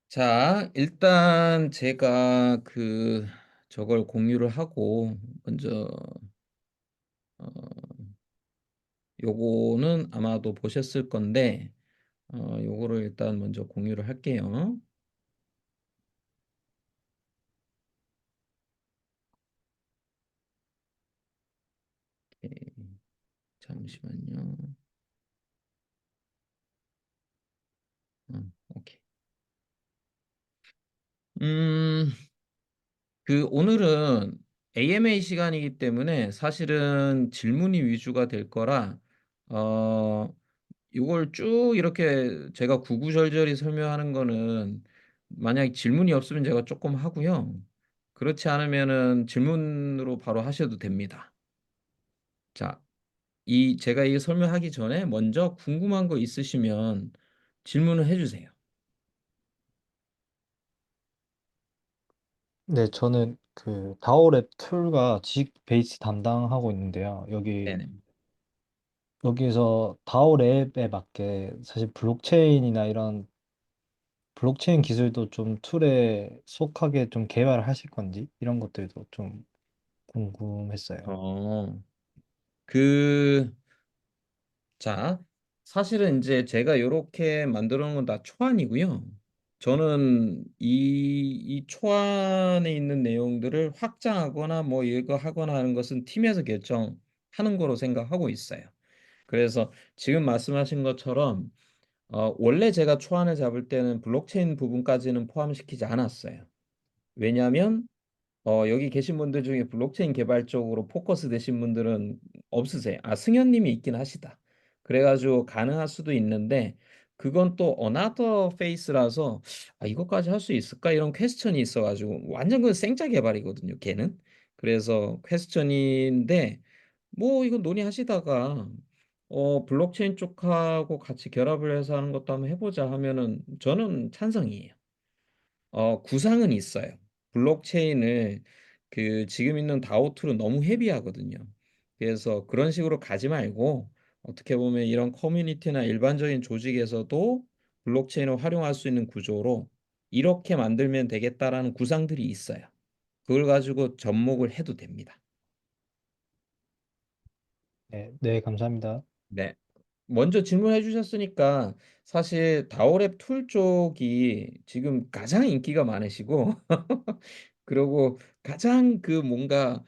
자, 일단 제가 저걸 공유를 하고 먼저 어 요거는 아마도 보셨을 건데 요거를 일단 먼저 공유를 할게요. 오케이. 잠시만요. 오케이. 음 오늘은 AMA 시간이기 때문에 사실은 질문이 위주가 될 거라 어 요걸 쭉 이렇게 제가 구구절절히 설명하는 거는 만약에 질문이 없으면 제가 쪼끔 하고요. 그렇지 않으면은 질문으로 바로 하셔도 됩니다. 자, 제가 이 설명하기 전에 먼저 궁금한 거 있으시면 질문을 해 주세요. 네, 저는 그 다오랩 툴과 직 베이스 담당하고 있는데요. 네네. 여기에서 다오랩에 맞게 사실 블록체인이나 이런 블록체인 기술도 좀 툴에 속하게 좀 개발을 하실 건지 이런 것들도 좀 궁금했어요. 어. 그 자, 사실은 인제 제가 요렇게 만들어 놓은 건 다 초안이고요. 저는 이 초안에 있는 내용들을 확장하거나 뭐 이거 하거나 하는 것은 팀에서 결정하는 거로 생각하고 있어요. 그래서 지금 말씀하신 것처럼 원래 제가 초안을 잡을 때는 블록체인 부분까지는 포함시키지 않았어요. 왜냐하면 여기 계신 분들 중에 블록체인 개발 쪽으로 포커스 되신 분들은 없으세요. 아, 승현 님이 있긴 하시다. 그래 가지고 가능할 수도 있는데 그건 또 another phase라서 '아, 이것까지 할 수 있을까?' 이런 퀘스천이 있어 가지고 완전 생짜 개발이거든요, 걔는. 그래서 퀘스천인데 뭐 이거 논의하시다가 블록체인 쪽하고 같이 결합을 해서 하는 것도 한번 해 보자 하면은 저는 찬성이에요. 구상은 있어요. 블록체인을 지금 있는 다오 툴은 너무 헤비하거든요. 그래서 그런 식으로 가지 말고 어떻게 보면 이런 커뮤니티나 일반적인 조직에서도 블록체인을 활용할 수 있는 구조로 '이렇게 만들면 되겠다.'라는 구상들이 있어요. 그걸 가지고 접목을 해도 됩니다. 네, 네, 감사합니다. 네. 먼저 질문해 주셨으니까 사실 다오랩 툴 쪽이 지금 가장 인기가 많으시고 그러고 가장 뭔가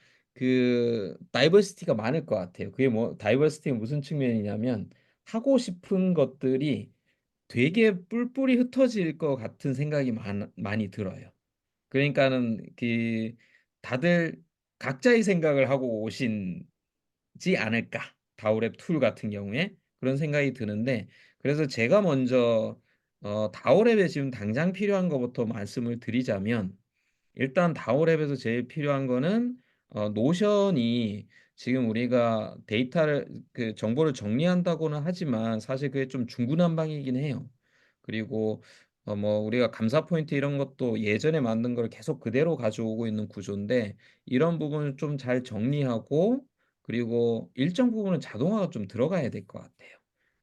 다이버시티가 많을 것 같아요. 그게 뭐 다이버시티가 무슨 측면이냐면 하고 싶은 것들이 되게 뿔뿔이 흩어질 것 같은 생각이 많이 들어요. 그러니까는 다들 각자의 생각을 하고 오신 지 않을까. 다오랩 툴 같은 경우에 그런 생각이 드는데 그래서 제가 먼저 다오랩에 지금 당장 필요한 것부터 말씀을 드리자면 일단 다오랩에서 제일 필요한 거는 노션이 지금 우리가 데이터를 정보를 정리한다고는 하지만 사실 그게 좀 중구난방이긴 해요. 그리고 뭐 우리가 감사 포인트 이런 것도 예전에 만든 걸 계속 그대로 가져오고 있는 구조인데 이런 부분을 좀 잘 정리하고 그리고 일정 부분은 자동화가 좀 들어가야 될 것 같아요.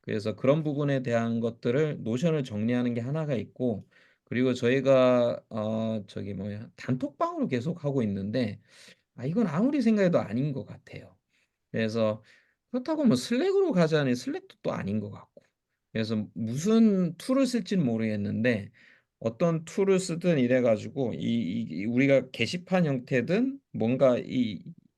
그래서 그런 부분에 대한 것들을 노션을 정리하는 게 하나가 있고 그리고 저희가 저기 뭐야 단톡방으로 계속 하고 있는데 이건 아무리 생각해도 아닌 것 같아요. 그래서 그렇다고 뭐 슬랙으로 가자니 슬랙도 또 아닌 것 같고. 그래서 무슨 툴을 쓸지는 모르겠는데 어떤 툴을 쓰든 이래 가지고 우리가 게시판 형태든 뭔가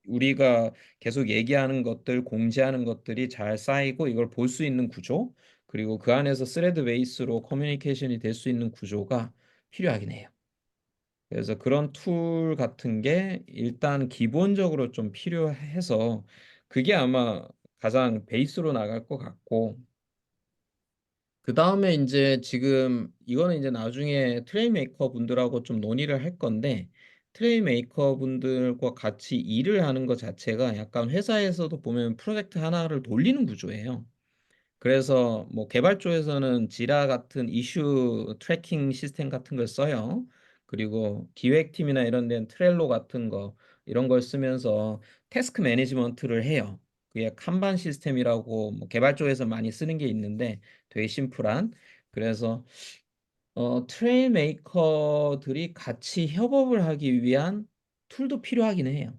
우리가 계속 얘기하는 것들 공지하는 것들이 잘 쌓이고 이걸 볼 수 있는 구조 그리고 그 안에서 스레드 베이스로 커뮤니케이션이 될 수 있는 구조가 필요하긴 해요. 그래서 그런 툴 같은 게 일단 기본적으로 좀 필요해서 그게 아마 가장 베이스로 나갈 것 같고 그다음에 인제 지금 이거는 이제 나중에 트레이 메이커 분들하고 좀 논의를 할 건데 트레이 메이커 분들과 같이 일을 하는 것 자체가 약간 회사에서도 보면 프로젝트 하나를 돌리는 구조예요. 그래서 뭐 개발 쪽에서는 지라 같은 이슈 트래킹 시스템 같은 걸 써요. 그리고 기획팀이나 이런 데는 트렐로 같은 거 이런 걸 쓰면서 태스크 매니지먼트를 해요. 그게 칸반 시스템이라고 뭐 개발 쪽에서 많이 쓰는 게 있는데 되게 심플한. 그래서 트레일 메이커들이 같이 협업을 하기 위한 툴도 필요하긴 해요.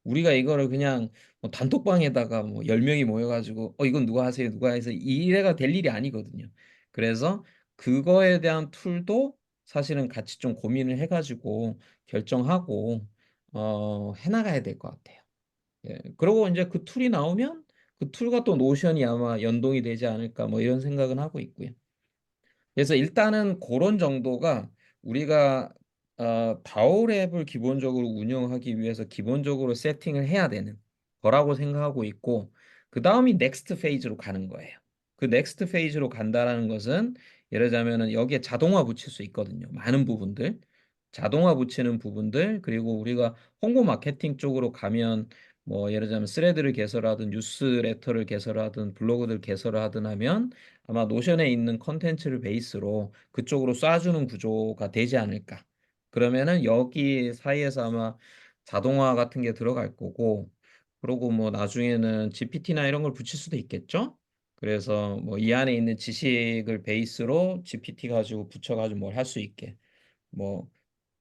우리가 이거를 그냥 뭐 단톡방에다가 뭐 10 명이 모여 가지고 이건 누가 하세요, 누가 해서 이래가 될 일이 아니거든요. 그래서 그거에 대한 툴도 사실은 같이 좀 고민을 해 가지고 결정하고 해 나가야 될 것 같아요. 예. 그러고 인제 그 툴이 나오면 그 툴과 또 노션이 아마 연동이 되지 않을까 뭐 이런 생각은 하고 있고요. 그래서 일단은 고런 정도가 우리가 다오랩을 기본적으로 운영하기 위해서 기본적으로 세팅을 해야 되는 거라고 생각하고 있고, 그다음이 넥스트 페이지로 가는 거예요. 그 넥스트 페이지로 간다라는 것은 예를 들자면은 여기에 자동화 붙일 수 있거든요, 많은 부분들. 자동화 붙이는 부분들, 그리고 우리가 홍보 마케팅 쪽으로 가면 뭐 예를 들자면 스레드를 개설하든 뉴스레터를 개설하든 블로그를 개설을 하든 하면 아마 노션에 있는 콘텐츠를 베이스로 그쪽으로 쏴주는 구조가 되지 않을까. 그러면은 여기 사이에서 아마 자동화 같은 게 들어갈 거고, 그러고 뭐 나중에는 GPT나 이런 걸 붙일 수도 있겠죠? 그래서 뭐 이 안에 있는 지식을 베이스로 GPT 가지고 붙여 가지고 뭘 할 수 있게. 뭐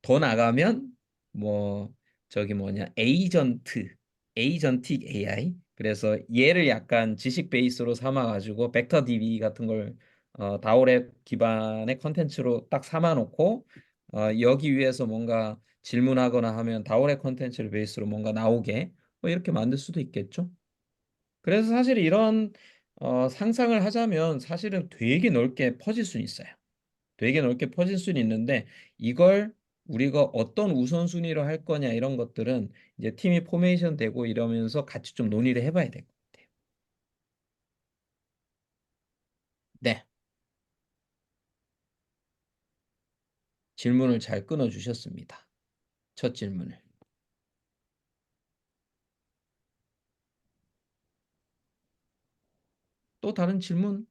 더 나가면 뭐 저기 뭐냐 에이전틱 AI, 그래서 얘를 약간 지식 베이스로 삼아 가지고 벡터 DB 같은 걸 다오랩 기반의 콘텐츠로 딱 삼아 놓고 여기 위에서 뭔가 질문하거나 하면 다오랩 콘텐츠를 베이스로 뭔가 나오게 뭐 이렇게 만들 수도 있겠죠. 그래서 사실 이런 상상을 하자면 사실은 되게 넓게 퍼질 수는 있어요. 되게 넓게 퍼질 수는 있는데 이걸 우리가 어떤 우선순위로 할 거냐 이런 것들은 이제 팀이 포메이션 되고 이러면서 같이 좀 논의를 해 봐야 될 것 같아요. 네. 질문을 잘 끊어 주셨습니다. 첫 질문을. 또 다른 질문?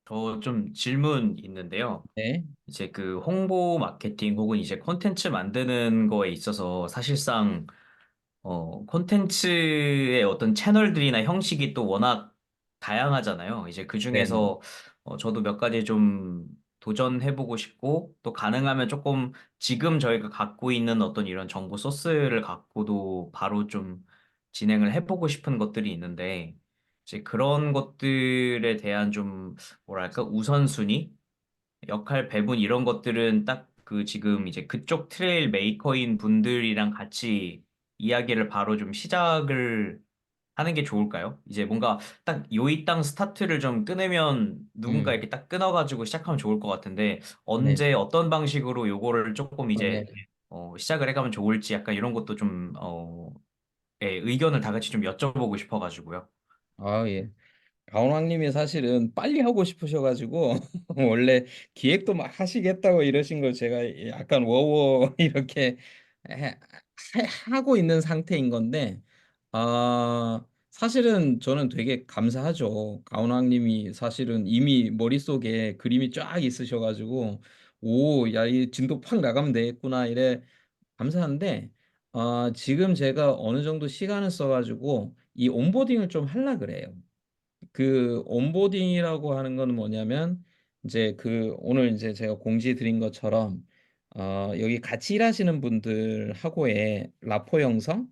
저 좀 질문 있는데요. 네. 이제 그 홍보 마케팅 혹은 이제 콘텐츠 만드는 거에 있어서 사실상 콘텐츠의 어떤 채널들이나 형식이 또 워낙 다양하잖아요. 이제 네네. 그중에서 저도 몇 가지 좀 도전해보고 싶고, 또 가능하면 조금 지금 저희가 갖고 있는 어떤 이런 정보 소스를 갖고도 바로 좀 진행을 해보고 싶은 것들이 있는데, 이제 그런 것들에 대한 좀, 뭐랄까, 우선순위? 역할 배분 이런 것들은 딱 그 지금 이제 그쪽 트레일 메이커인 분들이랑 같이 이야기를 바로 좀 시작을 하는 게 좋을까요? 이제 뭔가 딱 요이 땅 스타트를 좀 끊으면 누군가 음. 이렇게 딱 끊어가지고 시작하면 좋을 것 같은데 네. 언제 어떤 방식으로 요거를 조금 이제 네. 시작을 해가면 좋을지 약간 이런 것도 좀 예, 의견을 다 같이 좀 여쭤보고 싶어가지고요. 예. 가온왕님이 사실은 빨리 하고 싶으셔 가지고 원래 기획도 막 하시겠다고 이러신 걸 제가 약간 워워 이렇게 해 하고 있는 상태인 건데, 사실은 저는 되게 감사하죠. 가온왕님이 사실은 이미 머릿속에 그림이 쫙 있으셔 가지고 '오 야 이 진도 팍 나가면 되겠구나.' 이래 감사한데, 지금 제가 어느 정도 시간을 써 가지고 이 온보딩을 좀 하려 그래요. 그 온보딩이라고 하는 건 뭐냐면 이제 그 오늘 인제 제가 공지 드린 것처럼 여기 같이 일하시는 분들하고의 라포 형성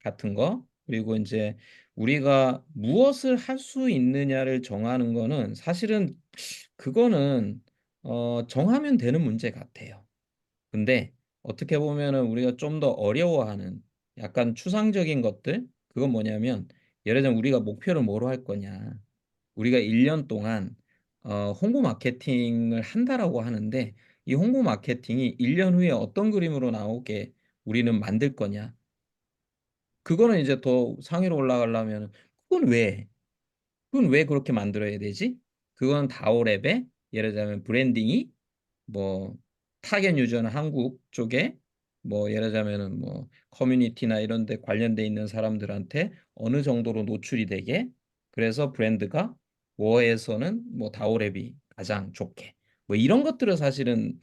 같은 거, 그리고 인제 우리가 무엇을 할 수 있느냐를 정하는 거는 사실은 그거는 정하면 되는 문제 같아요. 근데 어떻게 보면은 우리가 좀 더 어려워하는 약간 추상적인 것들, 그건 뭐냐면 예를 들면 우리가 목표를 뭐로 할 거냐. 우리가 1년 동안 홍보 마케팅을 한다라고 하는데 이 홍보 마케팅이 1년 후에 어떤 그림으로 나오게 우리는 만들 거냐. 그거는 이제 더 상위로 올라가려면은 그건 왜? 그건 왜 그렇게 만들어야 되지? 그건 다오랩의 예를 들자면 브랜딩이 뭐 타겟 유저는 한국 쪽에 뭐 예를 들자면은 뭐 커뮤니티나 이런 데 관련돼 있는 사람들한테 어느 정도로 노출이 되게, 그래서 브랜드가 뭐에서는 뭐 다오랩이 가장 좋게, 뭐 이런 것들을 사실은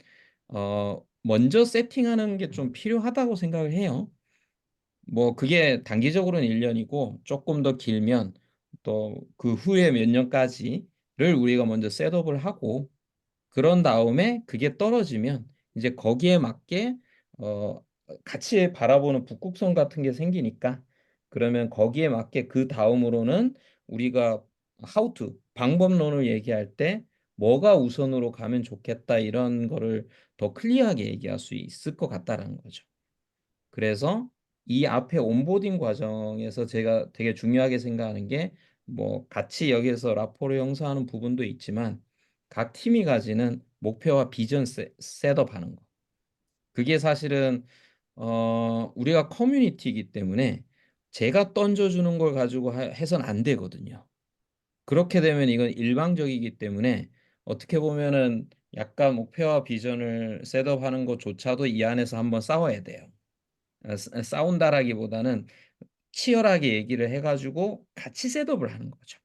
먼저 세팅하는 게 좀 필요하다고 생각을 해요. 뭐 그게 단기적으로는 1 년이고 쪼끔 더 길면 또 그 후에 몇 년까지를 우리가 먼저 셋업을 하고, 그런 다음에 그게 떨어지면 이제 거기에 맞게 어 같이 바라보는 북극성 같은 게 생기니까, 그러면 거기에 맞게 그다음으로는 우리가 how to 방법론을 얘기할 때 "뭐가 우선으로 가면 좋겠다." 이런 거를 더 클리어하게 얘기할 수 있을 것 같다라는 거죠. 그래서 이 앞에 온보딩 과정에서 제가 되게 중요하게 생각하는 게, 뭐 같이 여기에서 라포를 형성하는 부분도 있지만 각 팀이 가지는 목표와 비전 셋업하는 거. 그게 사실은 우리가 커뮤니티이기 때문에 제가 던져 주는 걸 가지고 해서는 안 되거든요. 그렇게 되면 이건 일방적이기 때문에 어떻게 보면은 약간 목표와 비전을 셋업하는 것조차도 이 안에서 한번 싸워야 돼요. 싸운다라기보다는 치열하게 얘기를 해 가지고 같이 셋업을 하는 거죠.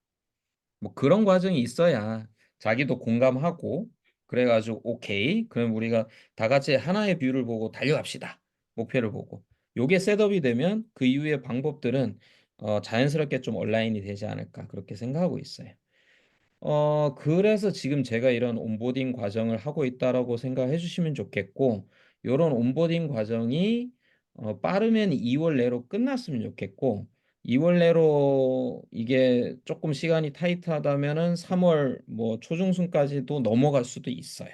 뭐 그런 과정이 있어야 자기도 공감하고, 그래 가지고 "오케이. 그럼 우리가 다 같이 하나의 뷰를 보고 달려갑시다." 목표를 보고. 요게 셋업이 되면 그 이후의 방법들은 자연스럽게 좀 온라인이 되지 않을까, 그렇게 생각하고 있어요. 그래서 지금 제가 이런 온보딩 과정을 하고 있다라고 생각해 주시면 좋겠고, 요런 온보딩 과정이 빠르면 2월 내로 끝났으면 좋겠고, 2월 내로 이게 쪼끔 시간이 타이트하다면은 3월 뭐 초중순까지도 넘어갈 수도 있어요.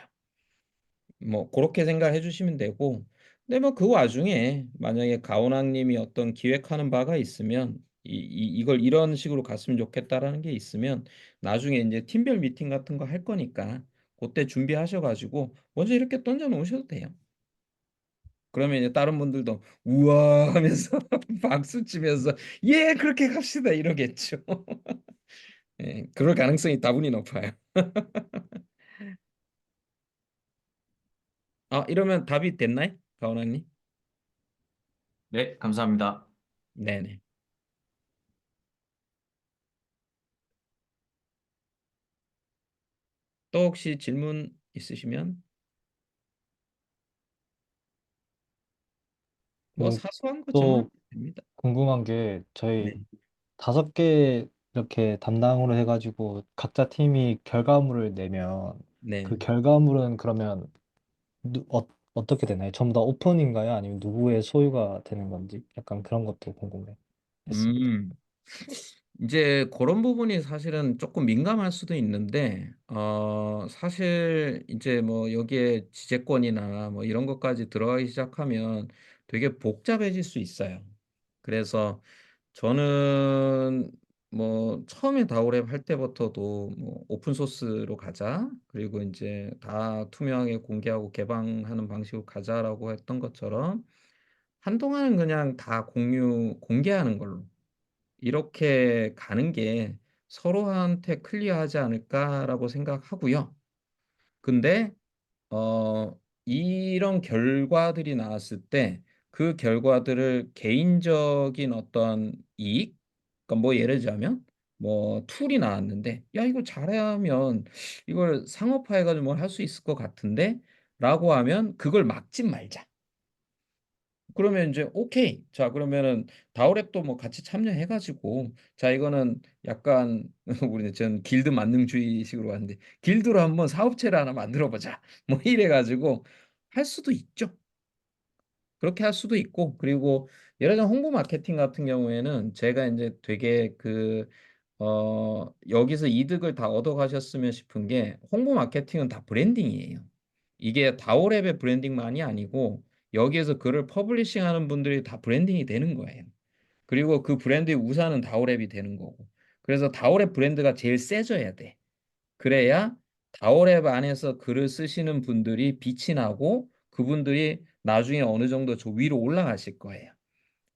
뭐 고렇게 생각해 주시면 되고, 근데 뭐 그 와중에 만약에 가오낭 님이 어떤 기획하는 바가 있으면 이걸 이런 식으로 갔으면 좋겠다라는 게 있으면 나중에 인제 팀별 미팅 같은 거 할 거니까 고때 준비하셔 가지고 먼저 이렇게 던져 놓으셔도 돼요. 그러면 이제 다른 분들도 "우와." 하면서 박수 치면서 "예. 그렇게 갑시다." 이러겠죠. 예. 그럴 가능성이 다분히 높아요. 아, 이러면 답이 됐나요? 가오낭 님? 네, 감사합니다. 네네. 또 혹시 질문 있으시면 뭐 그 사소한 거 질문하면 또 됩니다. 궁금한 게 네. 저희 5개 이렇게 담당으로 해 가지고 각자 팀이 결과물을 내면 그 네. 결과물은 그러면 어떻게 되나요? 전부 다 오픈인가요? 아니면 누구의 소유가 되는 건지 약간 그런 것도 궁금했습니다. 음. 인제 고런 부분이 사실은 쪼끔 민감할 수도 있는데, 사실 인제 뭐 여기에 지재권이나 뭐 이런 것까지 들어가기 시작하면 되게 복잡해질 수 있어요. 그래서 저는 뭐 처음에 다오랩 할 때부터도 뭐 "오픈 소스로 가자." 그리고 인제 "다 투명하게 공개하고 개방하는 방식으로 가자."라고 했던 것처럼 한동안은 그냥 다 공개하는 걸로 이렇게 가는 게 '서로한테 클리어하지 않을까.'라고 생각하고요. 근데 이런 결과들이 나왔을 때 그 결과들을 개인적인 어떤 이익, 그러니까 뭐 예를 들자면 뭐 툴이 나왔는데 '야 이거 잘하면 이걸 상업화해 가지고 뭘 할 수 있을 것 같은데?'라고 하면 그걸 막지 말자. 그러면 인제 오케이. 자 그러면은 다오랩도 뭐 같이 참여해 가지고 자 이거는 약간 우리는 전 길드 만능주의식으로 하는데 "길드로 한번 사업체를 하나 만들어 보자." 뭐 이래 가지고 할 수도 있죠. 그렇게 할 수도 있고, 그리고 예를 들면 홍보 마케팅 같은 경우에는 제가 인제 되게 여기서 이득을 다 얻어 가셨으면 싶은 게, 홍보 마케팅은 다 브랜딩이에요. 이게 다오랩의 브랜딩만이 아니고 여기에서 글을 퍼블리싱하는 분들이 다 브랜딩이 되는 거예요. 그리고 그 브랜드의 우산은 다오랩이 되는 거고. 그래서 다오랩 브랜드가 제일 세져야 돼. 그래야 다오랩 안에서 글을 쓰시는 분들이 빛이 나고 그분들이 나중에 어느 정도 저 위로 올라가실 거예요.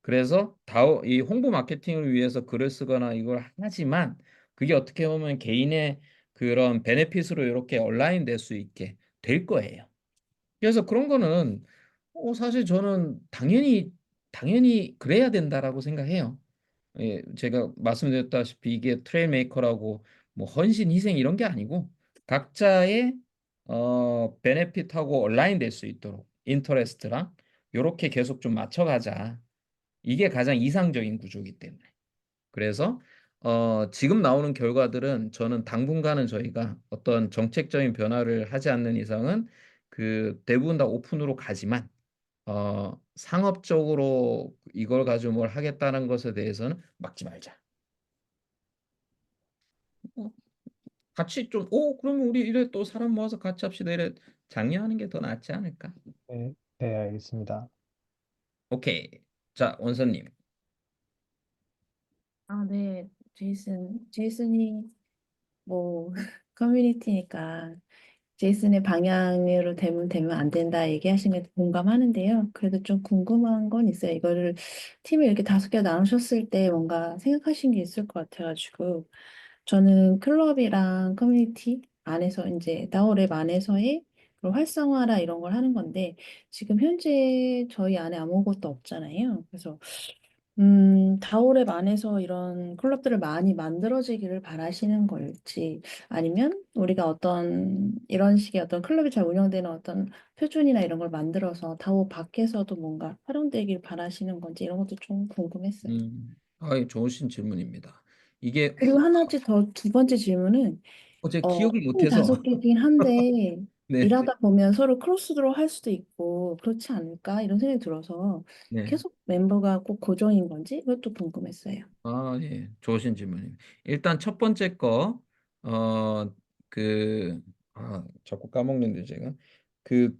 그래서 이 홍보 마케팅을 위해서 글을 쓰거나 이걸 하지만 그게 어떻게 보면 개인의 그런 베네핏으로 요렇게 온라인 될 수 있게 될 거예요. 그래서 그런 거는 사실 저는 당연히 그래야 된다라고 생각해요. 예, 제가 말씀드렸다시피 이게 트레일 메이커라고 뭐 헌신, 희생 이런 게 아니고 각자의 베네핏하고 얼라인 될 수 있도록 인터레스트랑 요렇게 계속 좀 맞춰가자. 이게 가장 이상적인 구조이기 때문에. 그래서 지금 나오는 결과들은 저는 당분간은 저희가 어떤 정책적인 변화를 하지 않는 이상은 그 대부분 다 오픈으로 가지만 상업적으로 이걸 가지고 뭘 하겠다는 것에 대해서는 막지 말자. 어 같이 좀 그러면 우리 이래 또 사람 모아서 같이 합시다." 이래 장려하는 게 더 낫지 않을까? 네, 네, 알겠습니다. 오케이. 자, 원선님. 아, 네. 제이슨이 뭐 커뮤니티니까 제이슨의 방향으로 되면 안 된다 얘기하신 게 공감하는데요. 그래도 좀 궁금한 건 있어요. 이거를 팀을 이렇게 5개 나누셨을 때 뭔가 생각하신 게 있을 것 같아가지고 저는 클럽이랑 커뮤니티 안에서 이제 다오랩 안에서의 그런 활성화라 이런 걸 하는 건데 지금 현재 저희 안에 아무것도 없잖아요. 그래서 다오랩 안에서 이런 클럽들을 많이 만들어지기를 바라시는 걸지, 아니면 우리가 어떤 이런 식의 어떤 클럽이 잘 운영되는 어떤 표준이나 이런 걸 만들어서 다오 밖에서도 뭔가 활용되길 바라시는 건지 이런 것도 좀 궁금했어요. 좋으신 질문입니다. 이게 그리고 하나씩 더 두 번째 질문은 제가 기억을 팀이 못해서 5개긴 한데 네. 일하다 보면 서로 크로스드로 할 수도 있고 그렇지 않을까 이런 생각이 들어서 네. 계속 멤버가 꼭 고정인 건지 이것도 궁금했어요. 예. 좋으신 질문입니다. 일단 첫 번째 거 그 자꾸 까먹는데 제가. 그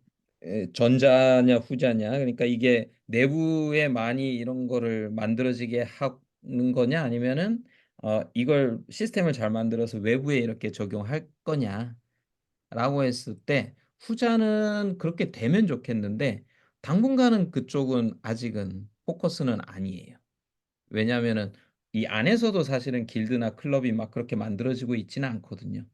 전자냐 후자냐 그러니까 이게 내부에 많이 이런 거를 만들어지게 하는 거냐 아니면은 이걸 시스템을 잘 만들어서 외부에 이렇게 적용할 거냐라고 했을 때 후자는 그렇게 되면 좋겠는데 당분간은 그쪽은 아직은 포커스는 아니에요. 왜냐하면은 이 안에서도 사실은 길드나 클럽이 막 그렇게 만들어지고 있지는 않거든요.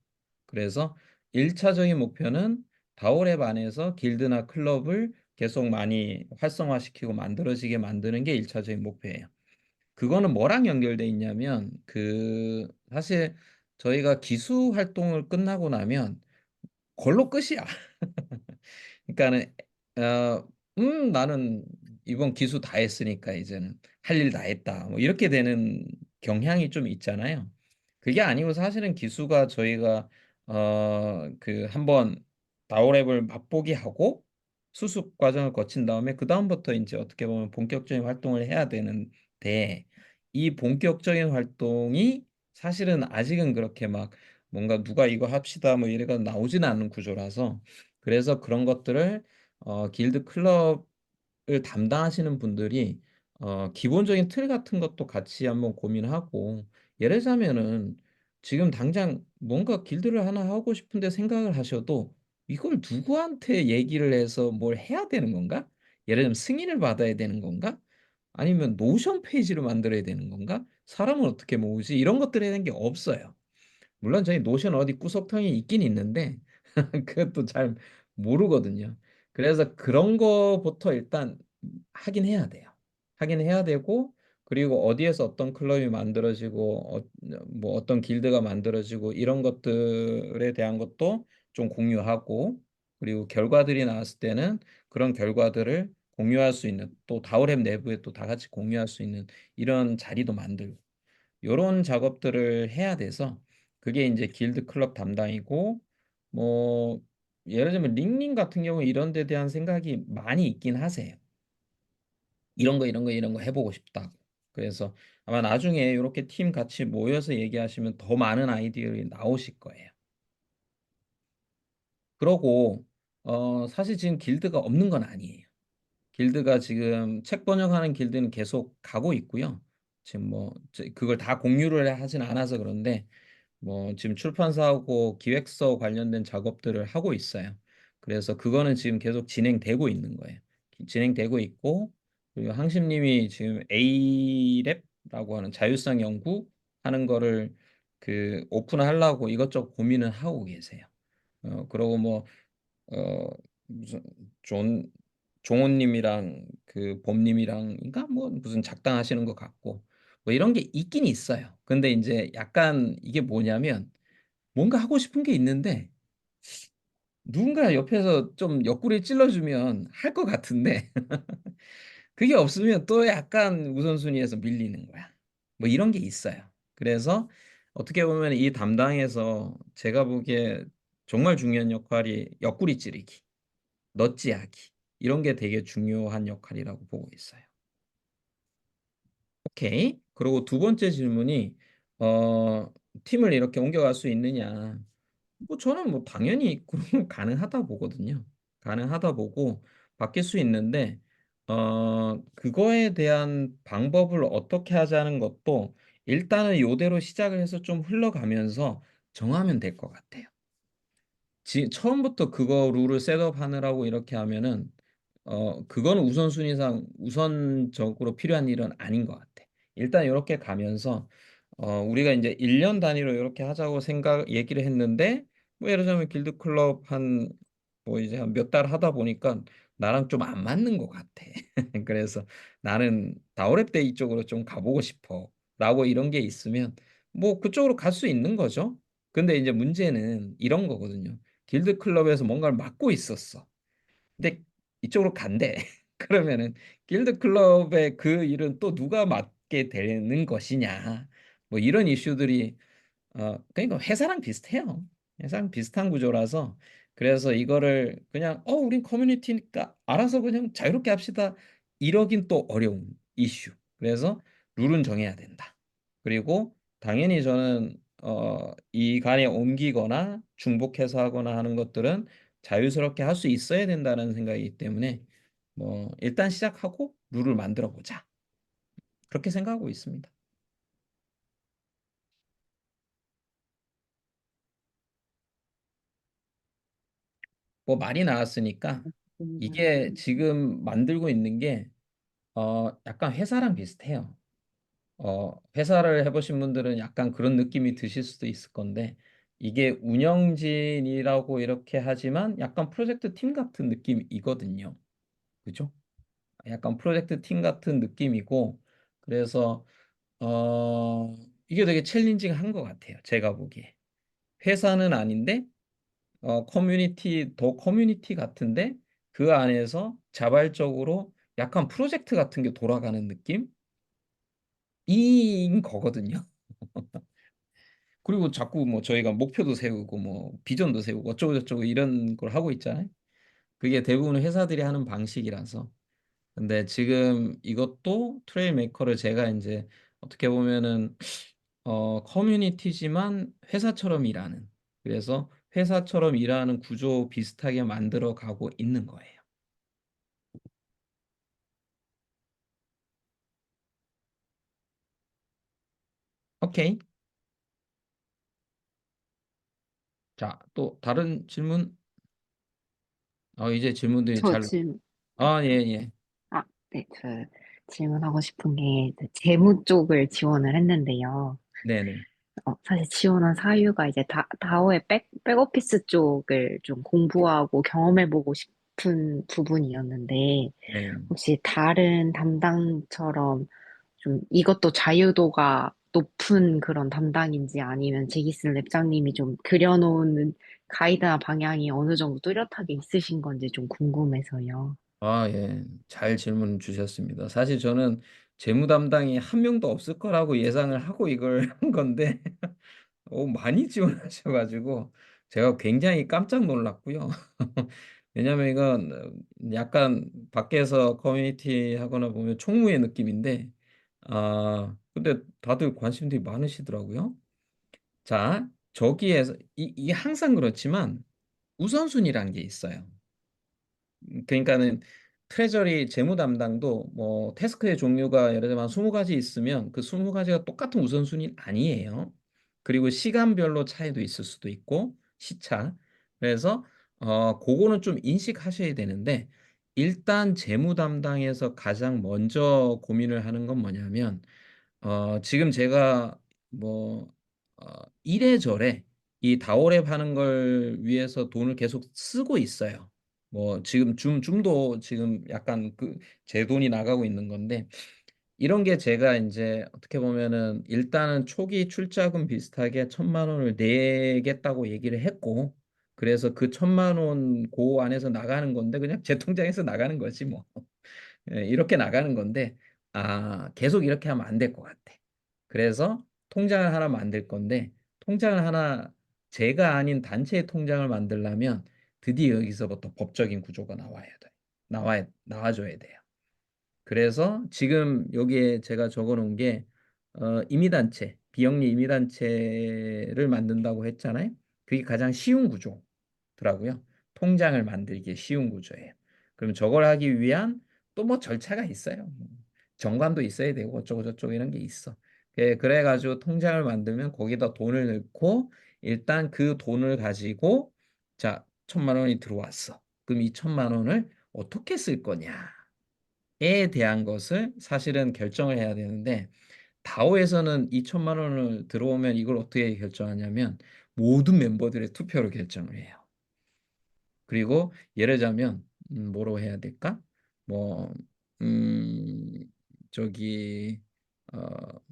그래서 1차적인 목표는 다오랩 안에서 길드나 클럽을 계속 많이 활성화시키고 만들어지게 만드는 게 1차적인 목표예요. 그거는 뭐랑 연결돼 있냐면 사실 저희가 기수 활동을 끝나고 나면 그걸로 끝이야. 그러니까는 나는 이번 기수 다 했으니까 이제는 할 일 다 했다. 뭐 이렇게 되는 경향이 좀 있잖아요. 그게 아니고 사실은 기수가 저희가 한번 다오랩을 맛보기 하고 수습 과정을 거친 다음에 그 다음부터 이제 어떻게 보면 본격적인 활동을 해야 되는데 이 본격적인 활동이 사실은 아직은 그렇게 막 뭔가 누가 이거 합시다 뭐 이래가 나오지는 않는 구조라서 그래서 그런 것들을 길드 클럽을 담당하시는 분들이 기본적인 틀 같은 것도 같이 한번 고민하고 예를 들자면은 지금 당장 뭔가 길드를 하나 하고 싶은데 생각을 하셔도 이걸 누구한테 얘기를 해서 뭘 해야 되는 건가? 예를 들면 승인을 받아야 되는 건가? 아니면 노션 페이지를 만들어야 되는 건가? 사람을 어떻게 모으지? 이런 것들에 대한 게 없어요. 물론 저희 노션 어디 구석통에 있긴 있는데 그것도 잘 모르거든요. 그래서 그런 거부터 일단 하긴 해야 돼요. 하긴 해야 되고 그리고 어디에서 어떤 클럽이 만들어지고 뭐 어떤 길드가 만들어지고 이런 것들에 대한 것도 좀 공유하고 그리고 결과들이 나왔을 때는 그런 결과들을 공유할 수 있는 또 다오랩 내부에 또 다 같이 공유할 수 있는 이런 자리도 만들고 요런 작업들을 해야 돼서 그게 인제 길드 클럽 담당이고 뭐 예를 들면 링님 같은 경우에 이런 데 대한 생각이 많이 있긴 하세요. "이런 거, 이런 거, 이런 거 해 보고 싶다." 그래서 아마 나중에 요렇게 팀 같이 모여서 얘기하시면 더 많은 아이디어들이 나오실 거예요. 그러고 사실 지금 길드가 없는 건 아니에요. 길드가 지금 책 번역하는 길드는 계속 가고 있고요. 지금 뭐 그걸 다 공유를 하진 않아서 그런데 뭐 지금 출판사하고 기획서 관련된 작업들을 하고 있어요. 그래서 그거는 지금 계속 진행되고 있는 거예요. 진행되고 있고 그리고 항심님이 지금 A랩라고 하는 자율성 연구하는 거를 오픈하려고 이것저것 고민을 하고 계세요. 그러고 뭐 무슨 존 종호님이랑 그 봄님이랑인가 뭐 무슨 작당하시는 것 같고 뭐 이런 게 있긴 있어요. 근데 이제 약간 이게 뭐냐면 뭔가 하고 싶은 게 있는데 누군가 옆에서 좀 옆구리 찔러주면 할 것 같은데 그게 없으면 또 약간 우선순위에서 밀리는 거야. 뭐 이런 게 있어요. 그래서 어떻게 보면 이 담당에서 제가 보기에 정말 중요한 역할이 옆구리 찌르기, 넛지하기 이런 게 되게 중요한 역할이라고 보고 있어요. 오케이. 그리고 두 번째 질문이 어 팀을 이렇게 옮겨갈 수 있느냐. 뭐 저는 뭐 당연히 그런 가능하다 보거든요. 가능하다 보고 바뀔 수 있는데 그거에 대한 방법을 어떻게 하자는 것도 일단은 요대로 시작을 해서 좀 흘러가면서 정하면 될 것 같아요. 처음부터 그거 룰을 셋업하느라고 이렇게 하면은 그거는 우선순위상 우선적으로 필요한 일은 아닌 것 같아. 일단 요렇게 가면서 우리가 인제 1년 단위로 요렇게 하자고 생각 얘기를 했는데 뭐 예를 들자면 길드 클럽 한 뭐 이제 한 몇 달 하다 보니까 나랑 좀 안 맞는 것 같아. 그래서 '나는 다오랩 데이 쪽으로 좀 가 보고 싶어.'라고 이런 게 있으면 뭐 그쪽으로 갈 수 있는 거죠. 근데 이제 문제는 이런 거거든요. 길드 클럽에서 뭔가를 맡고 있었어. 근데 이쪽으로 간대. 그러면은 길드 클럽의 그 일은 또 누가 맡게 되는 것이냐. 뭐 이런 이슈들이 그러니까 회사랑 비슷해요. 회사랑 비슷한 구조라서 그래서 이거를 그냥 우린 커뮤니티니까 알아서 그냥 자유롭게 합시다." 이러긴 또 어려운 이슈. 그래서 룰은 정해야 된다. 그리고 당연히 저는 이 간에 옮기거나 중복해서 하거나 하는 것들은 자유스럽게 할 수 있어야 된다는 생각이기 때문에 뭐 '일단 시작하고 룰을 만들어 보자.' 그렇게 생각하고 있습니다. 뭐 말이 나왔으니까 이게 지금 만들고 있는 게 약간 회사랑 비슷해요. 회사를 해 보신 분들은 약간 그런 느낌이 드실 수도 있을 건데 이게 운영진이라고 이렇게 하지만 약간 프로젝트 팀 같은 느낌이거든요. 그죠? 약간 프로젝트 팀 같은 느낌이고 그래서 이게 되게 챌린징한 것 같아요, 제가 보기에. 회사는 아닌데 커뮤니티 같은데 그 안에서 자발적으로 약간 프로젝트 같은 게 돌아가는 느낌? 인 거거든요. 그리고 자꾸 뭐 저희가 목표도 세우고 뭐 비전도 세우고 어쩌고 저쩌고 이런 걸 하고 있잖아요. 그게 대부분 회사들이 하는 방식이라서. 근데 지금 이것도 트레일 메이커를 제가 인제 어떻게 보면은 커뮤니티지만 회사처럼 일하는 그래서 회사처럼 일하는 구조 비슷하게 만들어 가고 있는 거예요. 오케이. 자 또 다른 질문? 이제 질문들이 저 잘 지금, 예예. 네, 질문하고 싶은 게 그 재무 쪽을 지원을 했는데요. 네네. 사실 지원한 사유가 이제 다오의 백오피스 쪽을 좀 공부하고 경험해보고 싶은 부분이었는데, 네. 혹시 다른 담당처럼 좀 이것도 자유도가 높은 그런 담당인지 아니면 제이슨 랩장님이 좀 그려놓은 가이드나 방향이 어느 정도 뚜렷하게 있으신 건지 좀 궁금해서요. 예. 잘 질문 주셨습니다. 사실 저는 재무 담당이 한 명도 없을 거라고 예상을 하고 이걸 한 건데 많이 지원하셔 가지고 제가 굉장히 깜짝 놀랐고요. 왜냐하면 이건 약간 밖에서 커뮤니티 하거나 보면 총무의 느낌인데 근데 다들 관심들이 많으시더라고요. 자 저기에서 이게 항상 그렇지만 우선순위라는 게 있어요. 그러니까는 트레저리 재무 담당도 뭐 태스크의 종류가 예를 들면 한 20 가지 있으면 그 20 가지가 똑같은 우선순위는 아니에요. 그리고 시간별로 차이도 있을 수도 있고 시차. 그래서 고거는 좀 인식하셔야 되는데 일단 재무 담당에서 가장 먼저 고민을 하는 건 뭐냐면 지금 제가 뭐 이래저래 이 다오랩 하는 걸 위해서 돈을 계속 쓰고 있어요. 뭐 지금 줌도 지금 약간 그 제 돈이 나가고 있는 건데 이런 게 제가 인제 어떻게 보면은 일단은 초기 출자금 비슷하게 1,000만 원을 내겠다고 얘기를 했고 그래서 그 1,000만 원 고 안에서 나가는 건데 그냥 제 통장에서 나가는 거지 뭐. 예 이렇게 나가는 건데 계속 이렇게 하면 안 될 것 같아. 그래서 통장을 하나 만들 건데 통장을 하나 제가 아닌 단체의 통장을 만들려면 드디어 여기서부터 법적인 구조가 나와 줘야 돼요. 그래서 지금 여기에 제가 적어 놓은 게 임의단체, 비영리 임의단체를 만든다고 했잖아요. 그게 가장 쉬운 구조더라고요. 통장을 만들기 쉬운 구조예요. 그럼 저걸 하기 위한 또 뭐 절차가 있어요. 뭐 정관도 있어야 되고 어쩌고 저쩌고 이런 게 있어. 그래 가지고 통장을 만들면 거기다 돈을 넣고 일단 그 돈을 가지고 자 1,000만 원이 들어왔어. 그럼 이 1,000만 원을 어떻게 쓸 거냐. 에 대한 것을 사실은 결정을 해야 되는데 다오에서는 2,000만 원을 들어오면 이걸 어떻게 결정하냐면 모든 멤버들의 투표로 결정을 해요. 그리고 예를 들자면 뭐로 해야 될까? 뭐 저기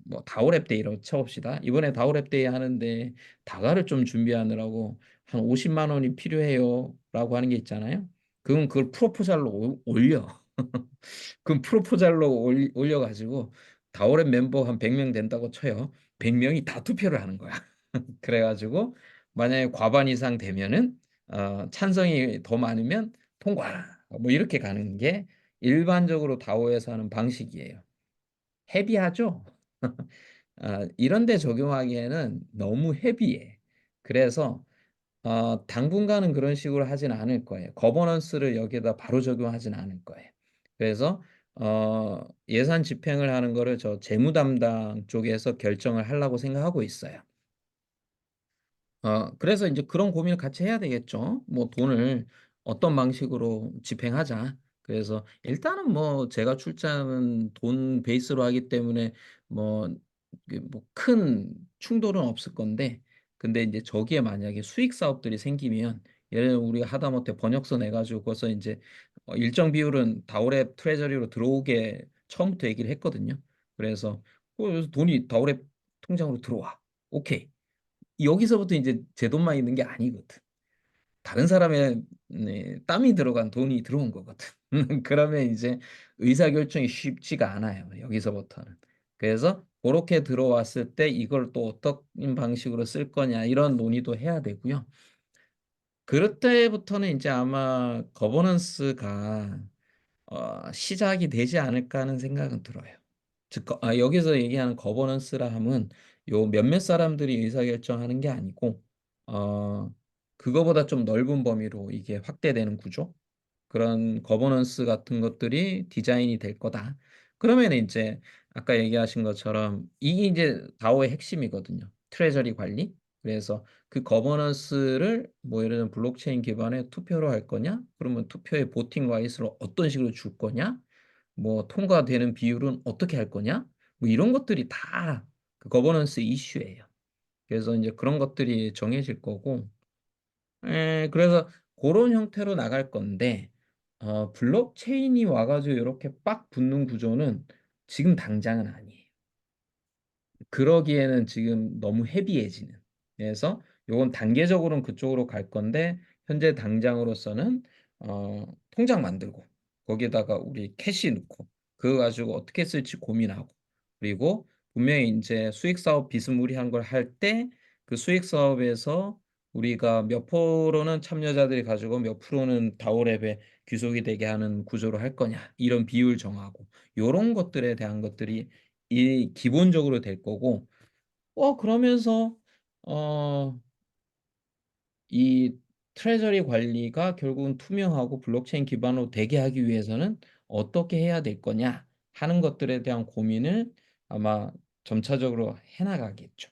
뭐 다오랩 데이로 쳐 봅시다. 이번에 다오랩 데이 하는데 다가를 좀 준비하느라고 한 50만 원이 필요해요라고 하는 게 있잖아요. 그럼 그걸 프로포잘로 올려. 그럼 프로포잘로 올려 가지고 다오랩 멤버 한 100명 된다고 쳐요. 100 명이 다 투표를 하는 거야. 그래 가지고 만약에 과반 이상 되면은 찬성이 더 많으면 통과. 뭐 이렇게 가는 게 일반적으로 다오에서 하는 방식이에요. 헤비하죠? 이런 데 적용하기에는 너무 헤비해. 그래서 당분간은 그런 식으로 하진 않을 거예요. 거버넌스를 여기에다 바로 적용하진 않을 거예요. 그래서 예산 집행을 하는 거를 저 재무 담당 쪽에서 결정을 하려고 생각하고 있어요. 그래서 인제 그런 고민을 같이 해야 되겠죠. 뭐 돈을 어떤 방식으로 집행하자. 그래서 일단은 뭐 제가 출자는 돈 베이스로 하기 때문에 뭐 그 뭐 큰 충돌은 없을 건데 근데 인제 저기에 만약에 수익 사업들이 생기면 예를 들면 우리가 하다못해 번역서 내 가지고 거기서 인제 일정 비율은 다오랩 트레저리로 들어오게 처음부터 얘기를 했거든요. 그래서 그래서 돈이 다오랩 통장으로 들어와. 오케이. 여기서부터 인제 제 돈만 있는 게 아니거든. 다른 사람의 네 땀이 들어간 돈이 들어온 거거든. 그러면 이제 의사결정이 쉽지가 않아요, 여기서부터는. 그래서 고렇게 들어왔을 때 이걸 또 어떤 방식으로 쓸 거냐 이런 논의도 해야 되고요. 그럴 때부터는 인제 아마 거버넌스가 시작이 되지 않을까 하는 생각은 들어요. 즉 여기서 얘기하는 거버넌스라 함은 요 몇몇 사람들이 의사결정하는 게 아니고 어 그거보다 좀 넓은 범위로 이게 확대되는 구조? 그런 거버넌스 같은 것들이 디자인이 될 거다. 그러면은 인제 아까 얘기하신 것처럼 이게 인제 다오의 핵심이거든요. 트레저리 관리. 그래서 그 거버넌스를 뭐 예를 들면 블록체인 기반의 투표로 할 거냐? 그러면 투표의 보팅 라이트를 어떤 식으로 줄 거냐? 뭐 통과되는 비율은 어떻게 할 거냐? 뭐 이런 것들이 다 그 거버넌스 이슈예요. 그래서 인제 그런 것들이 정해질 거고 그래서 고런 형태로 나갈 건데 블록체인이 와 가지고 요렇게 빡 붙는 구조는 지금 당장은 아니에요. 그러기에는 지금 너무 헤비해지는. 그래서 요건 단계적으로는 그쪽으로 갈 건데 현재 당장으로서는 통장 만들고 거기에다가 우리 캐시 넣고 그거 가지고 어떻게 쓸지 고민하고 그리고 분명히 인제 수익 사업 비스무리한 걸 할 때 그 수익 사업에서 우리가 몇 프로는 참여자들이 가지고 몇 프로는 다오랩에 귀속이 되게 하는 구조로 할 거냐 이런 비율 정하고 요런 것들에 대한 것들이 이 기본적으로 될 거고 그러면서 어 이 트레저리 관리가 결국은 투명하고 블록체인 기반으로 되게 하기 위해서는 어떻게 해야 될 거냐 하는 것들에 대한 고민을 아마 점차적으로 해 나가겠죠.